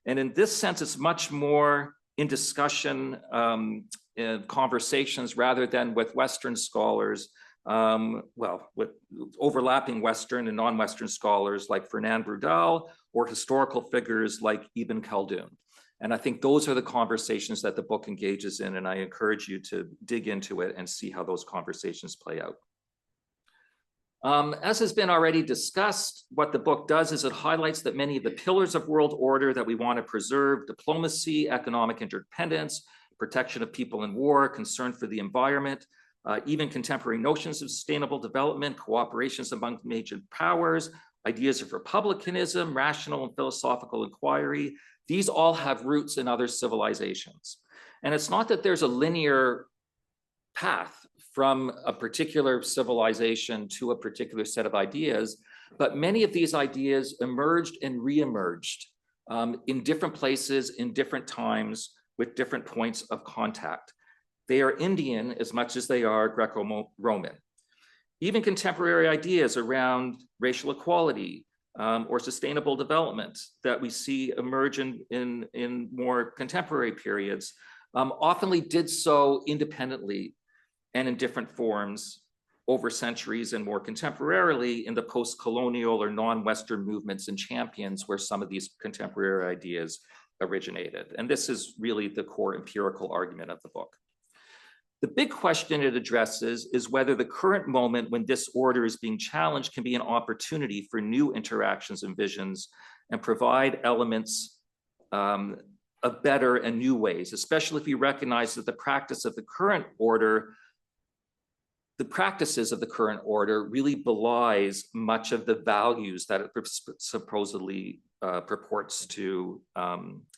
And in this sense, it's much more in discussion and conversations rather than with Western scholars, with overlapping Western and non-Western scholars like Fernand Braudel or historical figures like Ibn Khaldun. And I think those are the conversations that the book engages in, and I encourage you to dig into it and see how those conversations play out. As has been already discussed, what the book does is it highlights that many of the pillars of world order that we want to preserve, diplomacy, economic interdependence, protection of people in war, concern for the environment, even contemporary notions of sustainable development, cooperations among major powers, ideas of republicanism, rational and philosophical inquiry, these all have roots in other civilizations. And it's not that there's a linear path from a particular civilization to a particular set of ideas, but many of these ideas emerged and reemerged in different places, in different times, with different points of contact. They are Indian as much as they are Greco-Roman. Even contemporary ideas around racial equality or sustainable development that we see emerge in more contemporary periods often did so independently and in different forms over centuries, and more contemporarily in the post-colonial or non-Western movements and champions where some of these contemporary ideas originated. And this is really the core empirical argument of the book. The big question it addresses is whether the current moment when this order is being challenged can be an opportunity for new interactions and visions and provide elements of better and new ways, especially if you recognize that the practices of the current order really belies much of the values that it supposedly purports to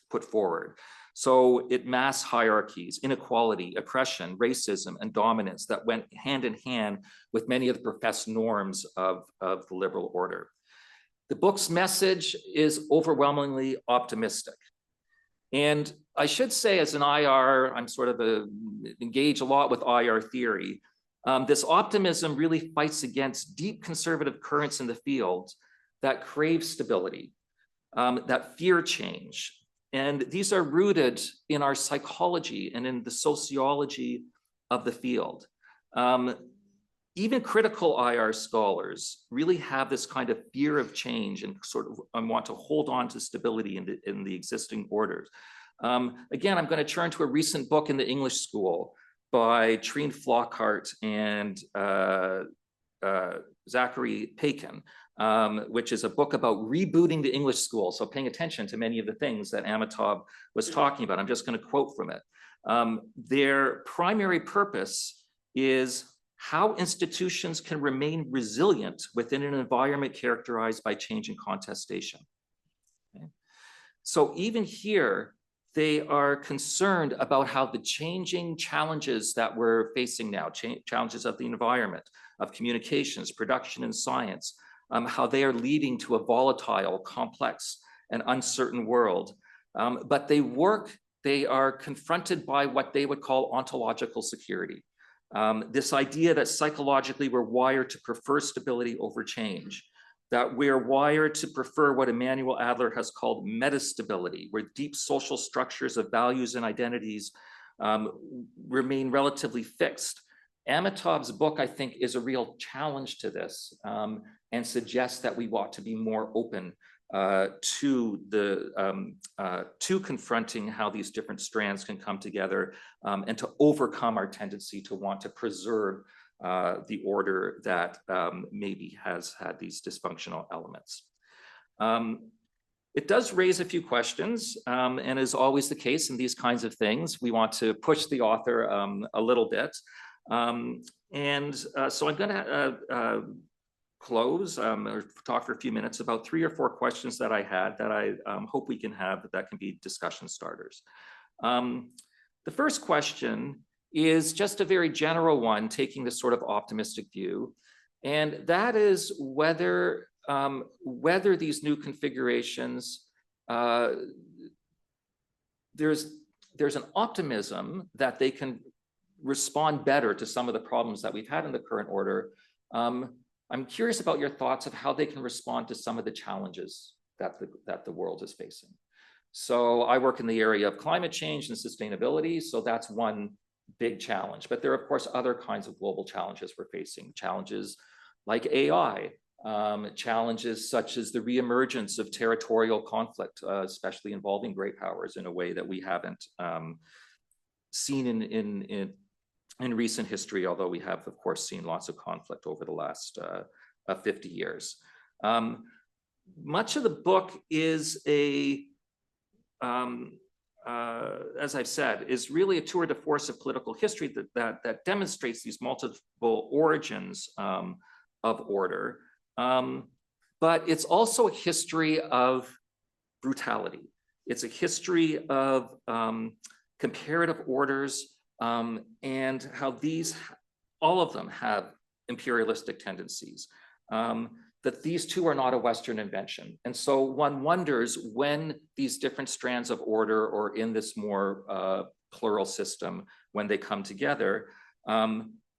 put forward. So it masks hierarchies, inequality, oppression, racism, and dominance that went hand in hand with many of the professed norms of the liberal order. The book's message is overwhelmingly optimistic. And I should say, as an IR, I'm sort of engage a lot with IR theory. This optimism really fights against deep conservative currents in the field that crave stability, that fear change. And these are rooted in our psychology and in the sociology of the field. Even critical IR scholars really have this kind of fear of change and sort of want to hold on to stability in the existing orders. Again, I'm going to turn to a recent book in the English school by Trine Flockhart and Zachary Pakin, which is a book about rebooting the English school. So paying attention to many of the things that Amitabh was talking about. I'm just going to quote from it. Their primary purpose is how institutions can remain resilient within an environment characterized by change and contestation. Okay. So even here, they are concerned about how the changing challenges that we're facing now, challenges of the environment, of communications, production, and science, how they are leading to a volatile, complex, and uncertain world. But they are confronted by what they would call ontological security. This idea that psychologically we're wired to prefer stability over change, that we're wired to prefer what Emmanuel Adler has called metastability, where deep social structures of values and identities remain relatively fixed. Amitabh's book, I think, is a real challenge to this and suggests that we ought to be more open to confronting how these different strands can come together and to overcome our tendency to want to preserve the order that maybe has had these dysfunctional elements. It does raise a few questions, and as always the case in these kinds of things, we want to push the author a little bit. So I'm going to close or talk for a few minutes about 3 or 4 questions that I had that I hope we can have that can be discussion starters. The first question is just a very general one, taking this sort of optimistic view, and that is whether these new configurations, there's an optimism that they can respond better to some of the problems that we've had in the current order. I'm curious about your thoughts of how they can respond to some of the challenges that the world is facing. So I work in the area of climate change and sustainability, so that's one big challenge. But there are, of course, other kinds of global challenges we're facing, challenges like AI, challenges such as the reemergence of territorial conflict, especially involving great powers in a way that we haven't seen in recent history, although we have, of course, seen lots of conflict over the last 50 years. Much of the book is as I've said, is really a tour de force of political history that demonstrates these multiple origins of order. But it's also a history of brutality. It's a history of comparative orders and how these all of them have imperialistic tendencies, that these two are not a Western invention. And so one wonders when these different strands of order, or in this more plural system, when they come together,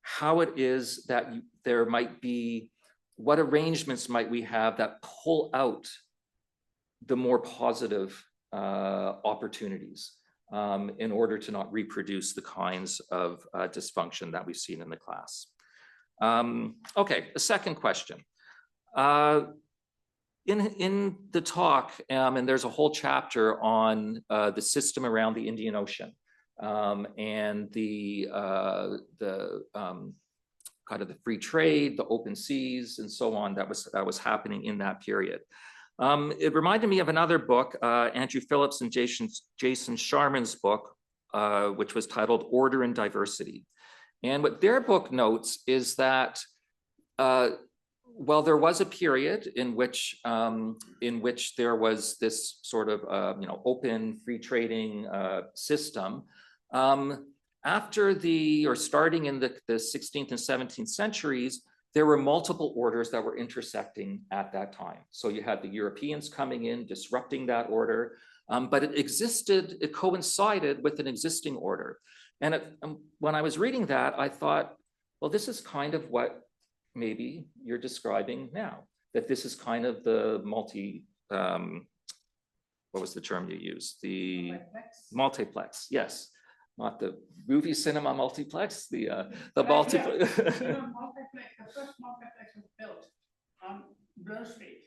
how it is that there might be, what arrangements might we have that pull out the more positive opportunities in order to not reproduce the kinds of dysfunction that we've seen in the class. Okay, the second question. In the talk, and there's a whole chapter on the system around the Indian Ocean and the kind of the free trade, the open seas, and so on that was happening in that period. It reminded me of another book, Andrew Phillips and Jason Sharman's book, which was titled Order and Diversity. And what their book notes is that well, there was a period in which there was this sort of open free trading system. After starting in the 16th and 17th centuries, there were multiple orders that were intersecting at that time. So you had the Europeans coming in, disrupting that order, but it coincided with an existing order. And when I was reading that, I thought, well, this is kind of what maybe you're describing now, that this is kind of the what was the term you used? The multiplex, yes. Not the movie cinema multiplex, the multiplex.
The first multiplex was built on Bloor Street.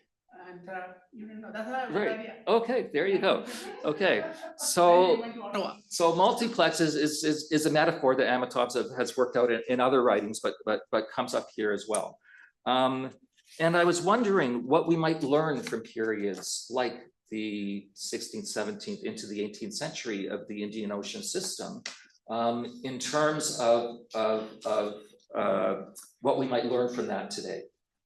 And you didn't know, that's
right. Okay, there you go. Okay, so multiplex is a metaphor that Amitabh has worked out in other writings, but comes up here as well. And I was wondering what we might learn from periods like the 16th, 17th into the 18th century of the Indian Ocean system, in terms of what we might learn from that today,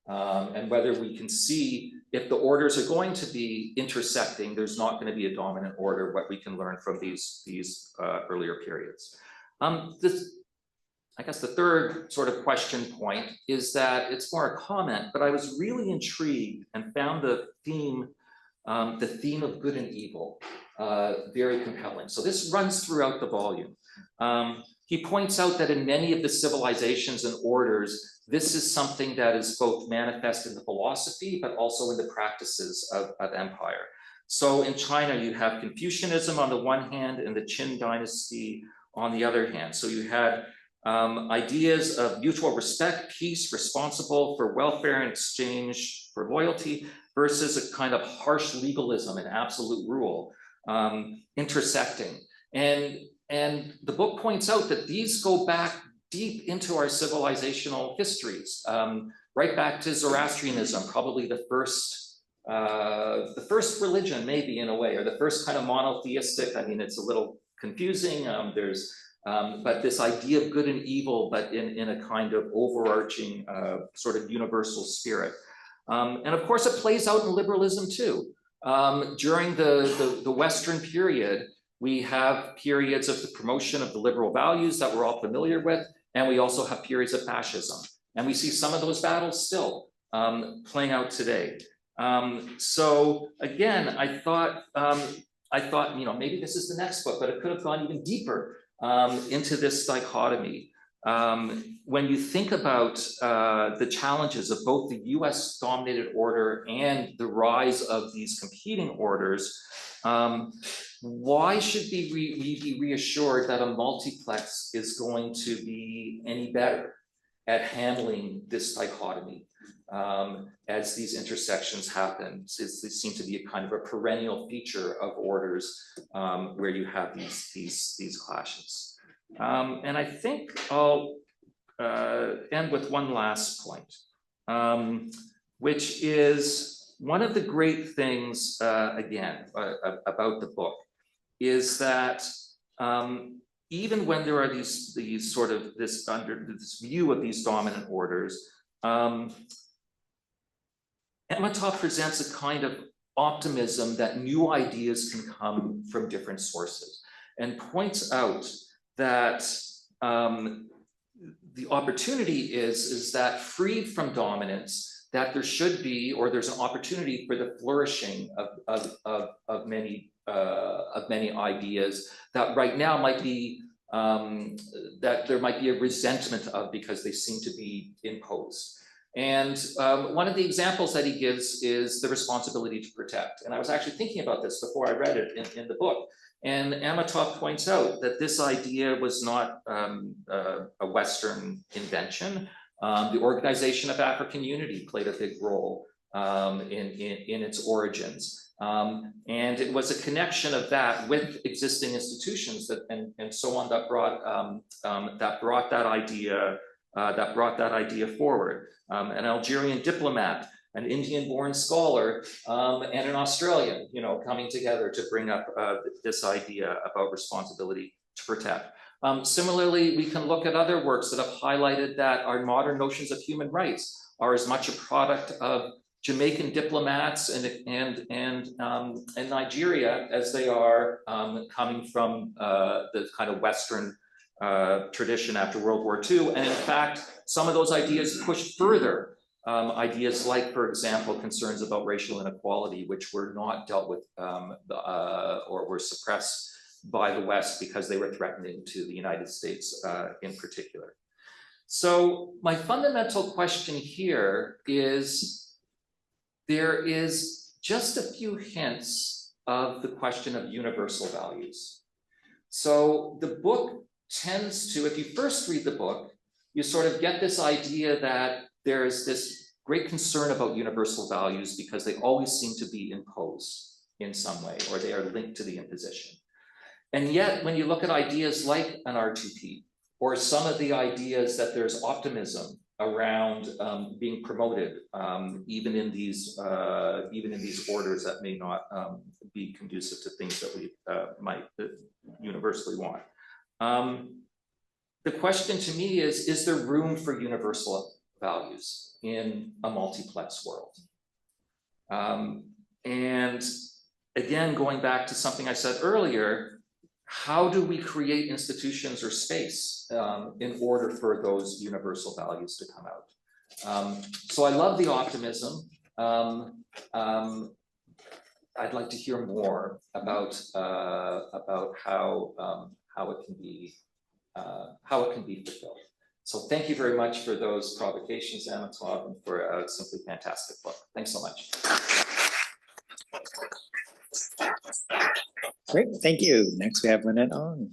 and whether we can see if the orders are going to be intersecting, there's not going to be a dominant order, what we can learn from these earlier periods. I guess the third sort of question point is that it's more a comment, but I was really intrigued and found the theme of good and evil very compelling. So this runs throughout the volume. He points out that in many of the civilizations and orders, this is something that is both manifest in the philosophy, but also in the practices of empire. So in China, you have Confucianism on the one hand and the Qin dynasty on the other hand. So you had ideas of mutual respect, peace, responsible for welfare in exchange for loyalty, versus a kind of harsh legalism and absolute rule intersecting. And the book points out that these go back deep into our civilizational histories, right back to Zoroastrianism, probably the first religion, maybe in a way, or the first kind of monotheistic. I mean, it's a little confusing. But this idea of good and evil, but in a kind of overarching sort of universal spirit. And of course, it plays out in liberalism too. During the Western period, we have periods of the promotion of the liberal values that we're all familiar with, and we also have periods of fascism. And we see some of those battles still playing out today. So again, I thought, maybe this is the next book, but it could have gone even deeper into this dichotomy. When you think about the challenges of both the US dominated order and the rise of these competing orders, why should we be reassured that a multiplex is going to be any better at handling this dichotomy as these intersections happen? They seem to be a kind of a perennial feature of orders where you have these clashes. And I think I'll end with one last point, which is one of the great things, again, about the book, is that even when there are these sort of this view of these dominant orders, Amitabh presents a kind of optimism that new ideas can come from different sources, and points out that the opportunity is that freed from dominance, that there should be, or there's an opportunity for the flourishing of many ideas that right now might be, that there might be a resentment of because they seem to be imposed. And one of the examples that he gives is the responsibility to protect. And I was actually thinking about this before I read it in the book. And Amitov points out that this idea was not a Western invention. The Organization of African Unity played a big role in its origins. And it was a connection of that with existing institutions and so on that brought that idea forward. An Algerian diplomat, an Indian-born scholar, and an Australian, coming together to bring up this idea about responsibility to protect. Similarly, we can look at other works that have highlighted that our modern notions of human rights are as much a product of Jamaican diplomats and Nigeria as they are coming from the kind of Western tradition after World War II. And in fact, some of those ideas pushed further. Ideas like, for example, concerns about racial inequality, which were not dealt with or were suppressed by the West because they were threatening to the United States in particular. So my fundamental question here is, there is just a few hints of the question of universal values. So the book tends to, if you first read the book, you sort of get this idea that there's this great concern about universal values because they always seem to be imposed in some way, or they are linked to the imposition. And yet, when you look at ideas like an R2P, or some of the ideas that there's optimism around being promoted, even in these orders that may not be conducive to things that we might universally want. The question to me is there room for universal values in a multiplex world? And again, going back to something I said earlier, how do we create institutions or space in order for those universal values to come out? So I love the optimism. I'd like to hear more about how it can be fulfilled. So thank you very much for those provocations, Amitov, and for a simply fantastic book. Thanks so much.
Great, thank you. Next we have Lynette Ong.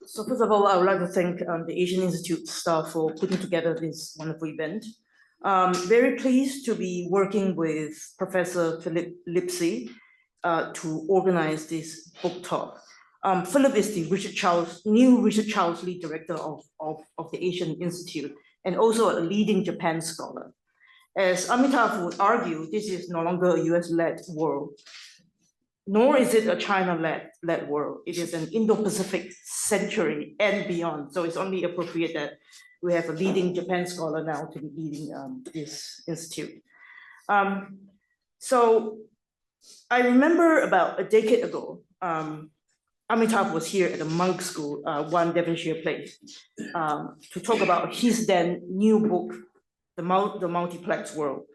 So first of all, I would like to thank the Asian Institute staff for putting together this wonderful event. Very pleased to be working with Professor Philip Lipsey to organize this book talk. Philip is the new Richard Charles Lee Director of the Asian Institute, and also a leading Japan scholar. As Amitov would argue, this is no longer a US-led world, nor is it a China-led world. It is an Indo-Pacific century and beyond. So it's only appropriate that we have a leading Japan scholar now to be leading this institute. So I remember about a decade ago, Amitov was here at the monk school, 1 Devonshire Place, to talk about his then new book, The Multiplex World,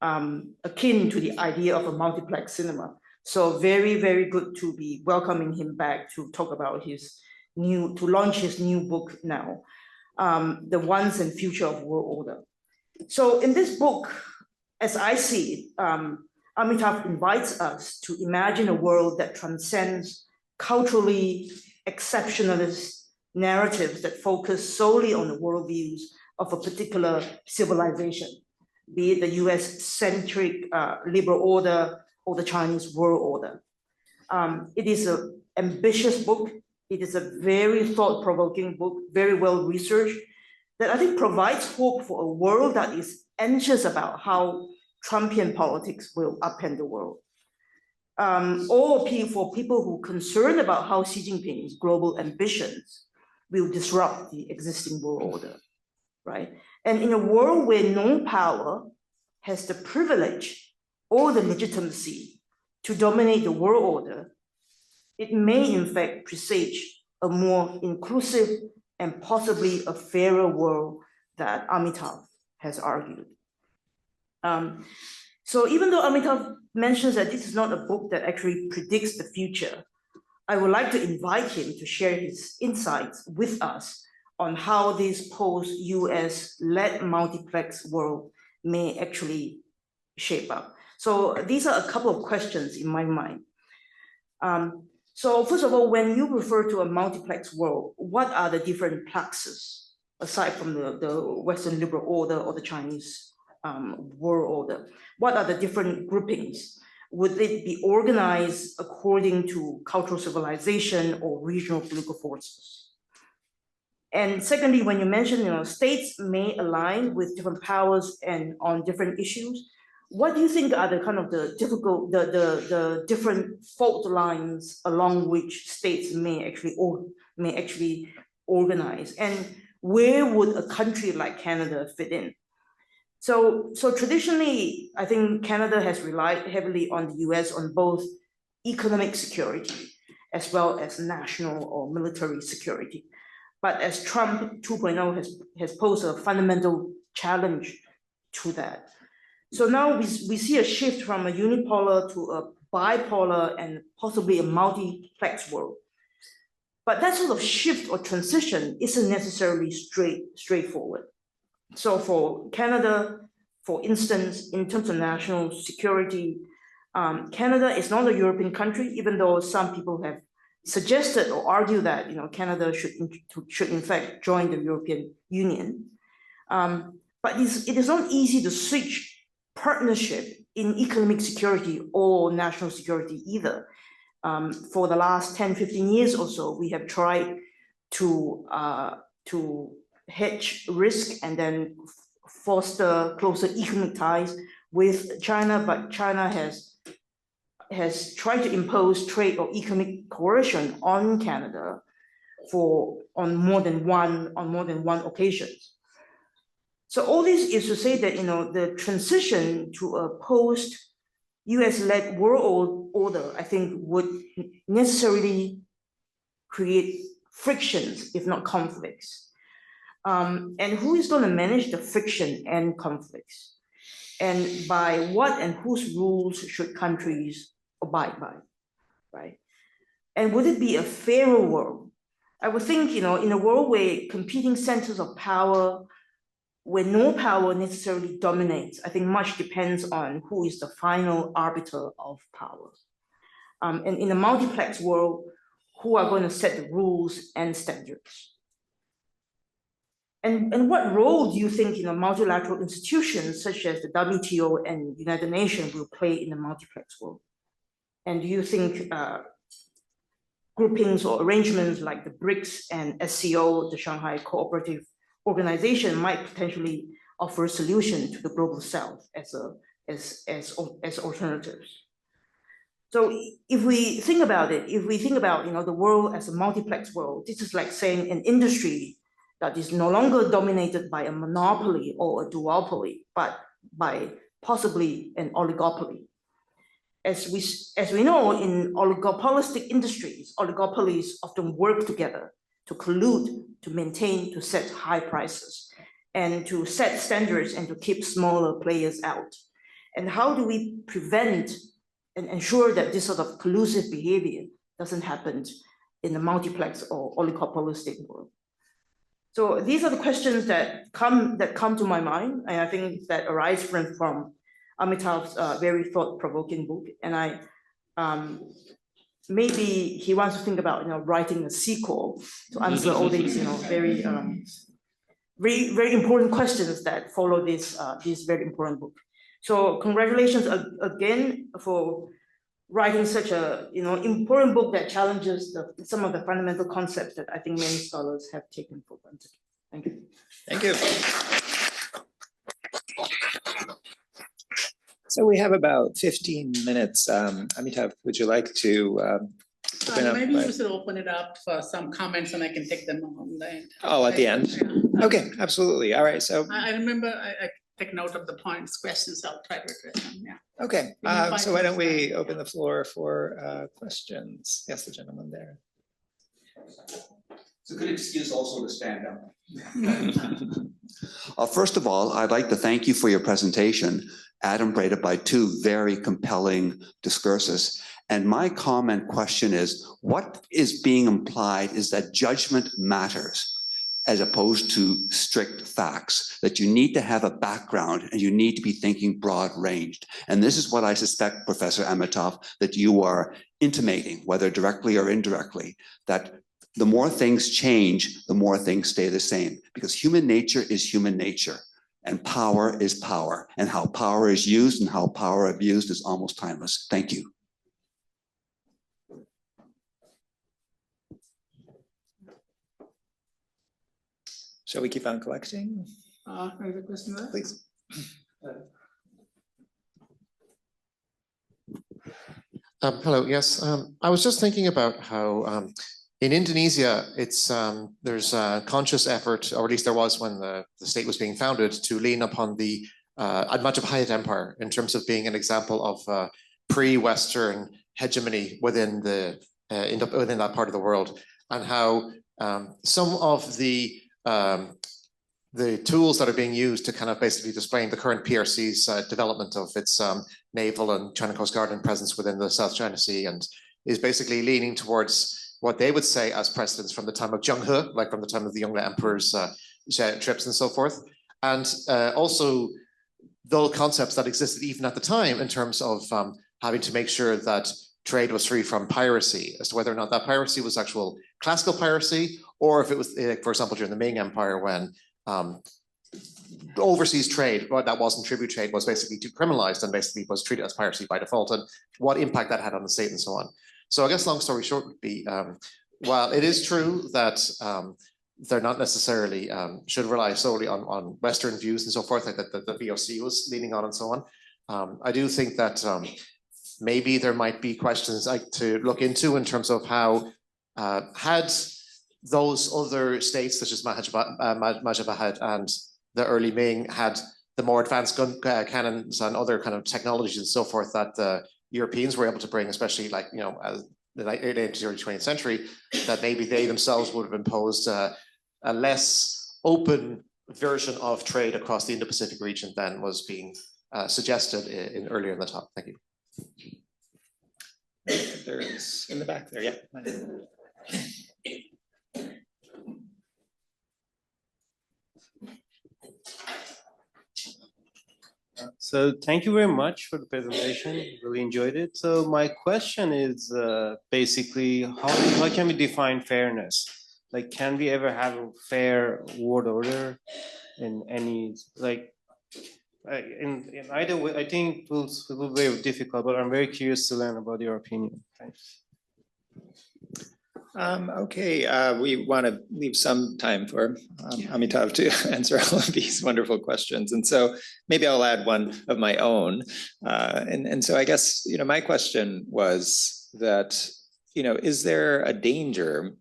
akin to the idea of a multiplex cinema. So very, very good to be welcoming him back to talk about to launch his new book now, The Once and Future of World Order. So in this book, as I see it, Amitov invites us to imagine a world that transcends culturally exceptionalist narratives that focus solely on the worldviews of a particular civilization, be it the US-centric liberal order or the Chinese world order. It is an ambitious book. It is a very thought-provoking book, very well-researched, that I think provides hope for a world that is anxious about how Trumpian politics will upend the world. Or for people who are concerned about how Xi Jinping's global ambitions will disrupt the existing world order, right? And in a world where no power has the privilege or the legitimacy to dominate the world order, it may in fact presage a more inclusive and possibly a fairer world that Amitav has argued. So even though Amitav mentions that this is not a book that actually predicts the future, I would like to invite him to share his insights with us on how this post-US-led multiplex world may actually shape up. So these are a couple of questions in my mind. So first of all, when you refer to a multiplex world, what are the different plexes, aside from the Western liberal order or the Chinese world order? What are the different groupings? Would it be organized according to cultural civilization or regional political forces? And secondly, when you mention, states may align with different powers and on different issues, what do you think are the kind of the different fault lines along which states may actually organize? And where would a country like Canada fit in? So traditionally, I think Canada has relied heavily on the US on both economic security as well as national or military security. But as Trump 2.0 has posed a fundamental challenge to that. So now we see a shift from a unipolar to a bipolar and possibly a multiplex world. But that sort of shift or transition isn't necessarily straightforward. So for Canada, for instance, in terms of national security, Canada is not a European country, even though some people have suggested or argued that Canada should in fact join the European Union. But it is not easy to switch partnership in economic security or national security either. For the last 10, 15 years or so, we have tried to hedge risk and then foster closer economic ties with China, but China has tried to impose trade or economic coercion on Canada on more than one occasion. So all this is to say that the transition to a post-US-led world order, I think, would necessarily create frictions, if not conflicts. And who is going to manage the friction and conflicts? And by what and whose rules should countries abide by, right? And would it be a fairer world? I would think, in a world where competing centers of power, where no power necessarily dominates, I think much depends on who is the final arbiter of power. And in a multiplex world, who are going to set the rules and standards? And what role do you think multilateral institutions such as the WTO and United Nations will play in the multiplex world? And do you think groupings or arrangements like the BRICS and SCO, the Shanghai Cooperative Organization, might potentially offer a solution to the global south as alternatives? So if we think about it, the world as a multiplex world, this is like saying an industry that is no longer dominated by a monopoly or a duopoly, but by possibly an oligopoly. As we know, in oligopolistic industries, oligopolies often work together to collude, to maintain, to set high prices, and to set standards and to keep smaller players out. And how do we prevent and ensure that this sort of collusive behavior doesn't happen in the multiplex or oligopolistic world? So these are the questions that come to my mind, and I think that arise from Amitav's very thought-provoking book. And maybe he wants to think about writing a sequel to answer all these very very important questions that follow this very important book. So congratulations again for writing such a important book that challenges some of the fundamental concepts that I think many scholars have taken for granted. Thank you.
Thank you. So we have about 15 minutes. Amitav, would you like to open up?
Maybe you should open it up for some comments and I can take them on the end.
Oh, at the end?
Yeah.
Okay, absolutely. All right, so.
I remember I take note of the points, questions, I'll try to address them, yeah.
Okay, so why don't we open the floor for questions? Yes, the gentleman there.
It's a good excuse also to stand up. First of all, I'd like to thank you for your presentation, adumbrated by two very compelling discourses. And my comment question is, what is being implied is that judgment matters as opposed to strict facts, that you need to have a background and you need to be thinking broad ranged. And this is what I suspect, Professor Amitov, that you are intimating, whether directly or indirectly, that the more things change, the more things stay the same, because human nature is human nature and power is power, and how power is used and how power abused is almost timeless. Thank you.
Shall we keep on collecting?
Any question there?
Please.
Hello, yes. I was just thinking about how in Indonesia, it's there's a conscious effort, or at least there was when the state was being founded, to lean upon the Majapahit Empire in terms of being an example of pre-Western hegemony within within that part of the world, and how some of the tools that are being used to kind of basically displaying the current PRC's development of its naval and China Coast Guard presence within the South China Sea, and is basically leaning towards what they would say as precedents from the time of Zheng He, like from the time of the Yongle Emperor's trips and so forth. And also those concepts that existed even at the time in terms of having to make sure that trade was free from piracy, as to whether or not that piracy was actual classical piracy, or if it was, for example, during the Ming Empire, when overseas trade, but that wasn't tribute trade, was basically decriminalized and basically was treated as piracy by default, and what impact that had on the state and so on. So I guess long story short would be, while it is true that they're not necessarily should rely solely on Western views and so forth, like that the VOC was leaning on and so on, I do think that maybe there might be questions like to look into in terms of how had those other states such as Majapahit and the early Ming had the more advanced gun cannons and other kind of technologies and so forth that the Europeans were able to bring, especially like, you know, the late 18th, early 20th century, that maybe they themselves would have imposed a less open version of trade across the Indo-Pacific region than was being suggested earlier in the talk. Thank you.
There's in the back there, yeah.
So thank you very much for the presentation. Really enjoyed it. So my question is basically how can we define fairness? Like, can we ever have a fair world order in any, like, in either way? I think it will be very difficult, but I'm very curious to learn about your opinion. Thanks.
Okay, we want to leave some time for Amitav to answer all of these wonderful questions. And so maybe I'll add one of my own. And so I guess, you know, my question was that, you know, is there a danger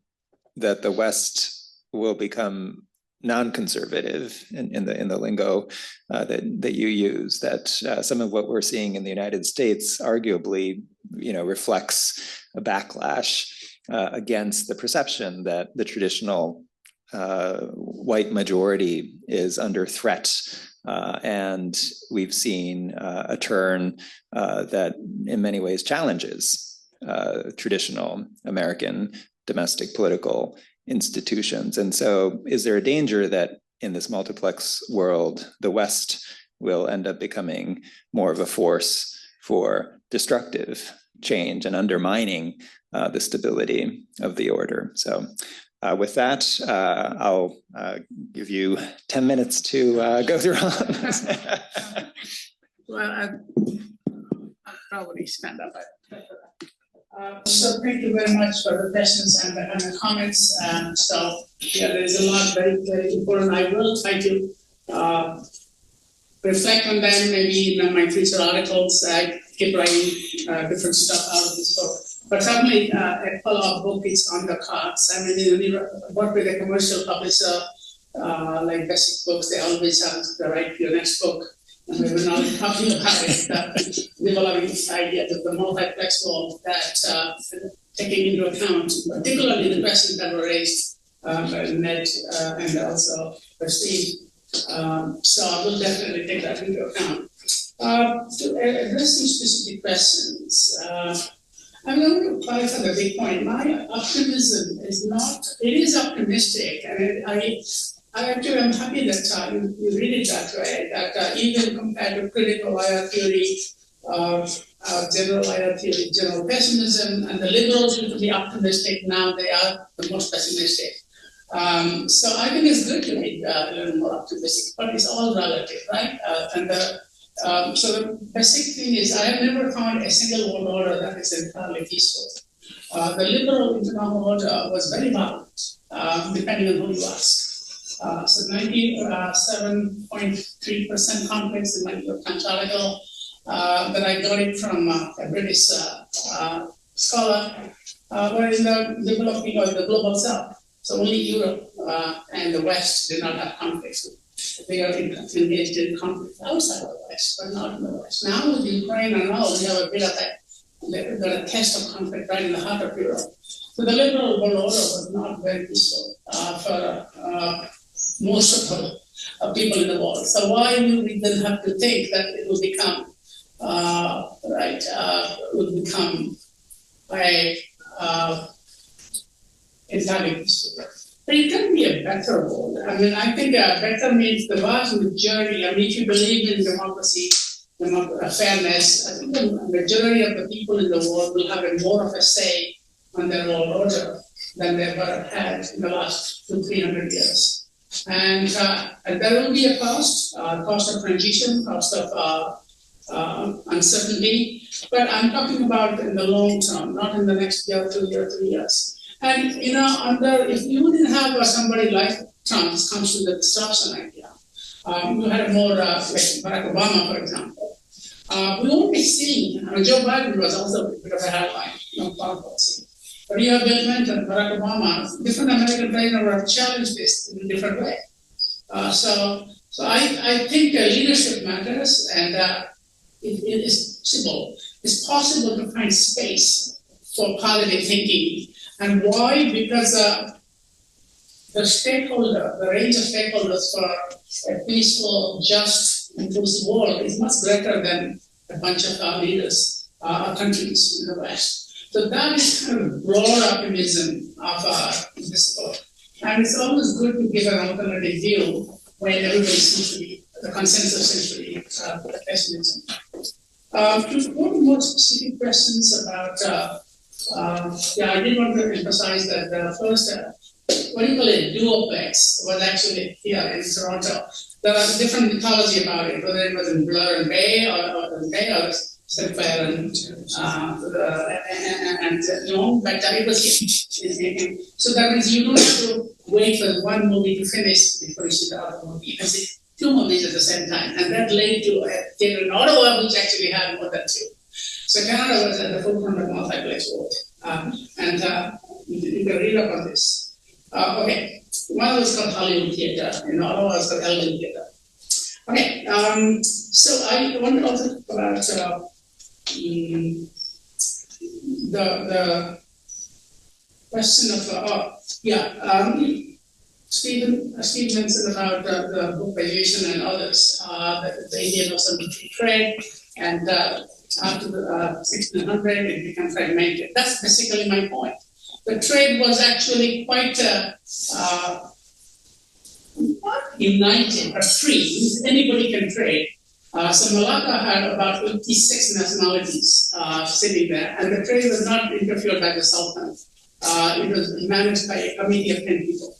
that the West will become non-conservative in the lingo that you use, that some of what we're seeing in the United States arguably, you know, reflects a backlash against the perception that the traditional white majority is under threat. And we've seen a turn that in many ways challenges traditional American domestic political institutions. And so is there a danger that in this multiplex world, the West will end up becoming more of a force for destructive change and undermining the stability of the order? So with that, I'll give you 10 minutes to go through all of this.
Well, I'll probably stand up. So thank you very much for the questions and the comments. So yeah, there's a lot very, very important. I will try to reflect on them, maybe in my future articles. I keep writing different stuff out of this book. But certainly a follow-up book is on the cards. I mean, you work with a commercial publisher, like basic books, they always have the right to your next book. and we were not talking about it, developing this idea of the multiplex world that taking into account particularly the questions that were raised by Ned and also by Steve. So I will definitely take that into account. To address some specific questions, I'm going to clarify the big point. My optimism is not, it is optimistic, and I actually am happy that you read it that way, that even compared to critical IR theory, general IR theory, general pessimism, and the liberals used to be optimistic, now they are the most pessimistic. So I think it's good to be a little more optimistic, but it's all relative, right? So the basic thing is, I have never found a single world order that is entirely peaceful. The liberal international order was very violent, depending on who you ask. So 97.3% conflicts in my Acharya, but I got it from a British scholar, were in the developing or the global south. So only Europe and the West did not have conflicts. They are engaged in conflict outside of the West, but not in the West. Now with Ukraine and all, we have a bit of a test of conflict right in the heart of Europe. So the liberal world order was not very peaceful for most of the people in the world. So why do we then have to think that it will become entirely peaceful? But it can be a better world. I mean, I think better means the vast majority. I mean, if you believe in democracy, fairness, I think the majority of the people in the world will have more of a say on their world order than they ever had in the last 200-300 years. And there will be a cost of transition, cost of uncertainty. But I'm talking about in the long term, not in the next year, 2 years, 3 years. And if you didn't have somebody like Trump comes to the disruption idea, you had more like Barack Obama, for example. We won't be seeing. Joe Biden was also a bit of a headline, policy. But you have Bill Clinton, Barack Obama, different American presidents have challenged this in a different way. So I think leadership matters, and it is possible. It's possible to find space for positive thinking. And why? Because the range of stakeholders for a peaceful, just, inclusive world is much greater than a bunch of leaders, countries in the West. So that is kind of broad optimism of this book. And it's always good to give an alternative view when everybody seems to be, the consensus seems to be pessimism. To go to more specific questions about I did want to emphasize that the first, what do you call it, duoplex was actually here in Toronto. There was different mythology about it, whether it was in Blur and Bay or Sinclair and no, but it was here. So that means you don't have to wait for one movie to finish before you see the other movie. You can see two movies at the same time, and that led to a theater in Ottawa, which actually had more than two. So Canada was at the forefront of multiplex world, and you can read up on this. Okay, one was called Hollywood Theater, in Ottawa was called Elgin Theater. Okay, so I want to also talk about the question of Steve mentioned about the book valuation and others, the idea of some trade, and after the 1600 it became fragmented. That's basically my point. The trade was actually quite united, but free. Anybody can trade. So Malacca had about 56 nationalities sitting there, and the trade was not interfered by the Sultan. It was managed by a committee of 10 people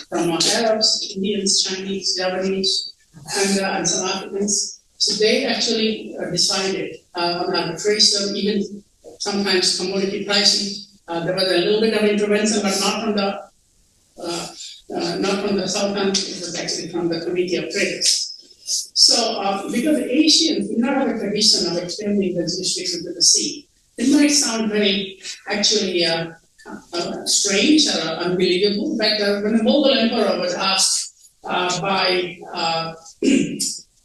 from Arabs, Indians, Chinese, Japanese, and some Africans. So they actually decided on arbitration, even sometimes commodity pricing. There was a little bit of intervention, but not from the Sultan. It was actually from the Committee of Traders. So, because the Asians do not have a tradition of extending the jurisdiction to the sea, it might sound very actually strange or unbelievable. But when the Mughal emperor was asked by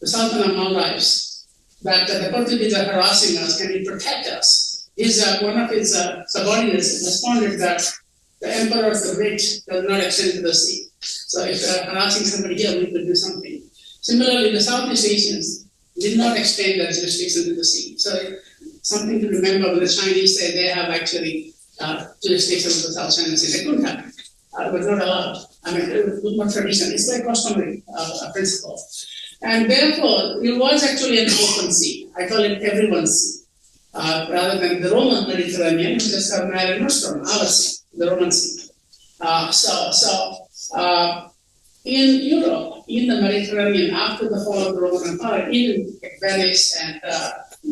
the Sultan of Maldives, that the Portuguese are harassing us, can you protect us? One of his subordinates responded that the emperor of the bridge does not extend to the sea. So if they're harassing somebody here, we could do something. Similarly, the Southeast Asians did not extend their jurisdiction to the sea. So something to remember when the Chinese say they have actually jurisdiction of the South China Sea. They couldn't have it. It was not allowed. I mean, it was not tradition. It's like customary principle. And therefore, it was actually an open sea. I call it everyone's sea. Rather than the Roman Mediterranean, which is a Mare Nostrum, our sea, the Roman Sea. In Europe, in the Mediterranean, after the fall of the Roman Empire, even Venice and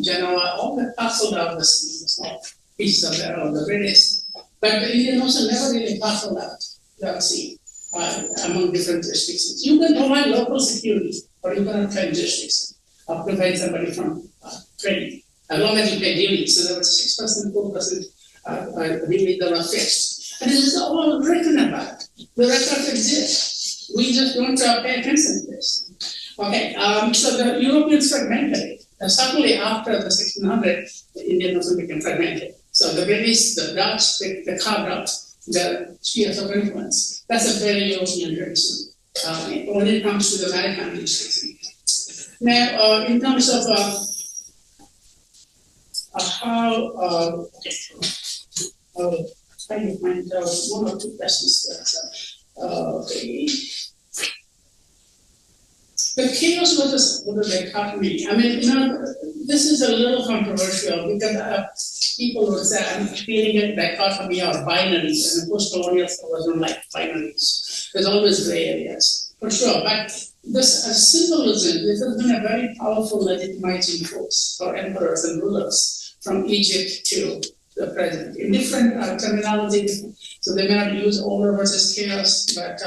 Genoa, all that parceled out the sea, the small pieces of the British. But the Indian Ocean never really parceled out the sea among different jurisdictions. You can provide local security, but you cannot claim jurisdiction or prevent somebody from trading, as long as you pay duties. So there was 6%, 4% duty that were fixed. And this is all written about. The records exist. We just don't pay attention to this. Okay, so the Europeans fragmented it. Suddenly after the 1600, the Indian Ocean became fragmented. So the British, the Dutch, they carved out the spheres of influence. That's a very European tradition when it comes to the maritime jurisdiction. Now, in terms of how, I'll try to find out one or two questions. Okay. The chaos was a dichotomy. I mean, this is a little controversial because people would say, I'm feeling a dichotomy or binaries, and post-colonial wasn't like binaries. There's always gray areas, for sure. But this symbolism, this has been a very powerful legitimizing force for emperors and rulers from Egypt to the present. In different terminology, so they may not use order versus chaos, but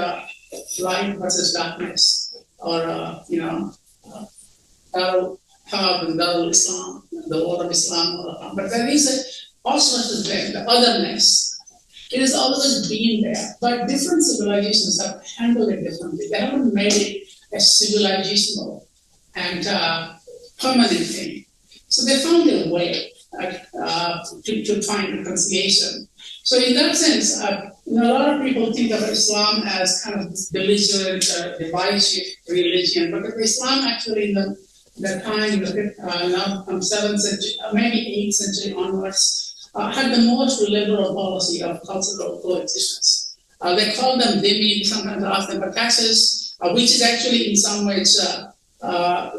light versus darkness. Or, Darul Harb and Darul Islam, the war of Islam. But there is also the otherness. It has always been there, but different civilizations have handled it differently. They haven't made it a civilizational and permanent thing. So they found a way to find reconciliation. So in that sense, a lot of people think of Islam as kind of this belligerent, divisive religion, but Islam actually in the time, now from 7th century, maybe 8th century onwards, had the most liberal policy of cultural coexistence. They call them dhimmi, sometimes ask them for taxes, which is actually in some ways, kind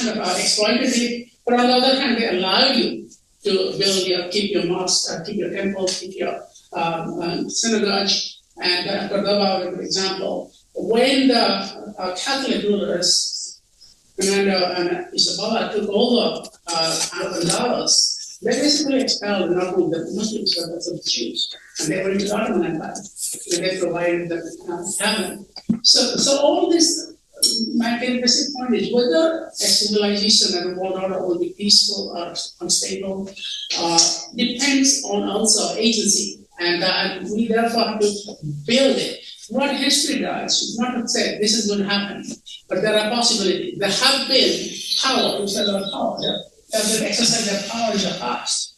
of exploitative, but on the other hand, they allow you to build keep your mosque, keep your temple, keep your synagogue. And Cordoba, for example, when the Catholic rulers, Fernando and Isabella, took over Al-Andalus, they basically expelled not only the Muslims, but also the Jews. And they were in the Ottoman Empire, where they provided the heaven. So all this, my basic point is whether a civilization and a world order will be peaceful or unstable depends on also agency. And we therefore have to build it. What history does is not to say this is going to happen, but there are possibilities. There have been power, which are power. There have been exercise of power in the past.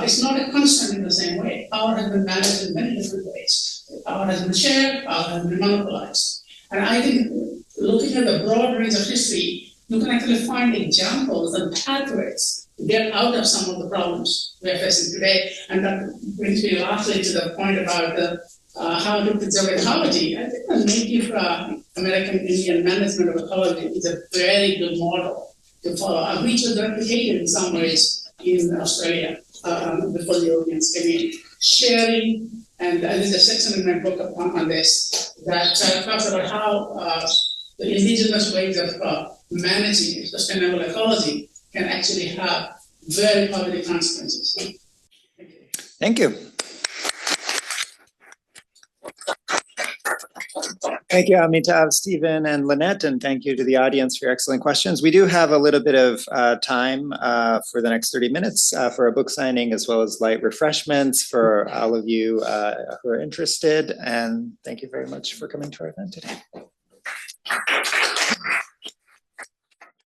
It's not a constant in the same way. Power has been managed in many different ways. Power has been shared, power has been monopolized. And I think looking at the broad range of history, you can actually find examples and pathways to get out of some of the problems we're facing today. And that brings me lastly to the point about how to preserve ecology. I think the Native American Indian management of ecology is a very good model to follow, which was replicated in some ways in Australia before the Europeans came in. Sharing, and there's a section in my book on this that talks about how the indigenous ways of managing sustainable ecology can actually have very positive consequences.
Thank you. Thank you, Amitav, Stephen, and Lynette, and thank you to the audience for your excellent questions. We do have a little bit of time for the next 30 minutes for a book signing, as well as light refreshments for all of you who are interested. And thank you very much for coming to our event today.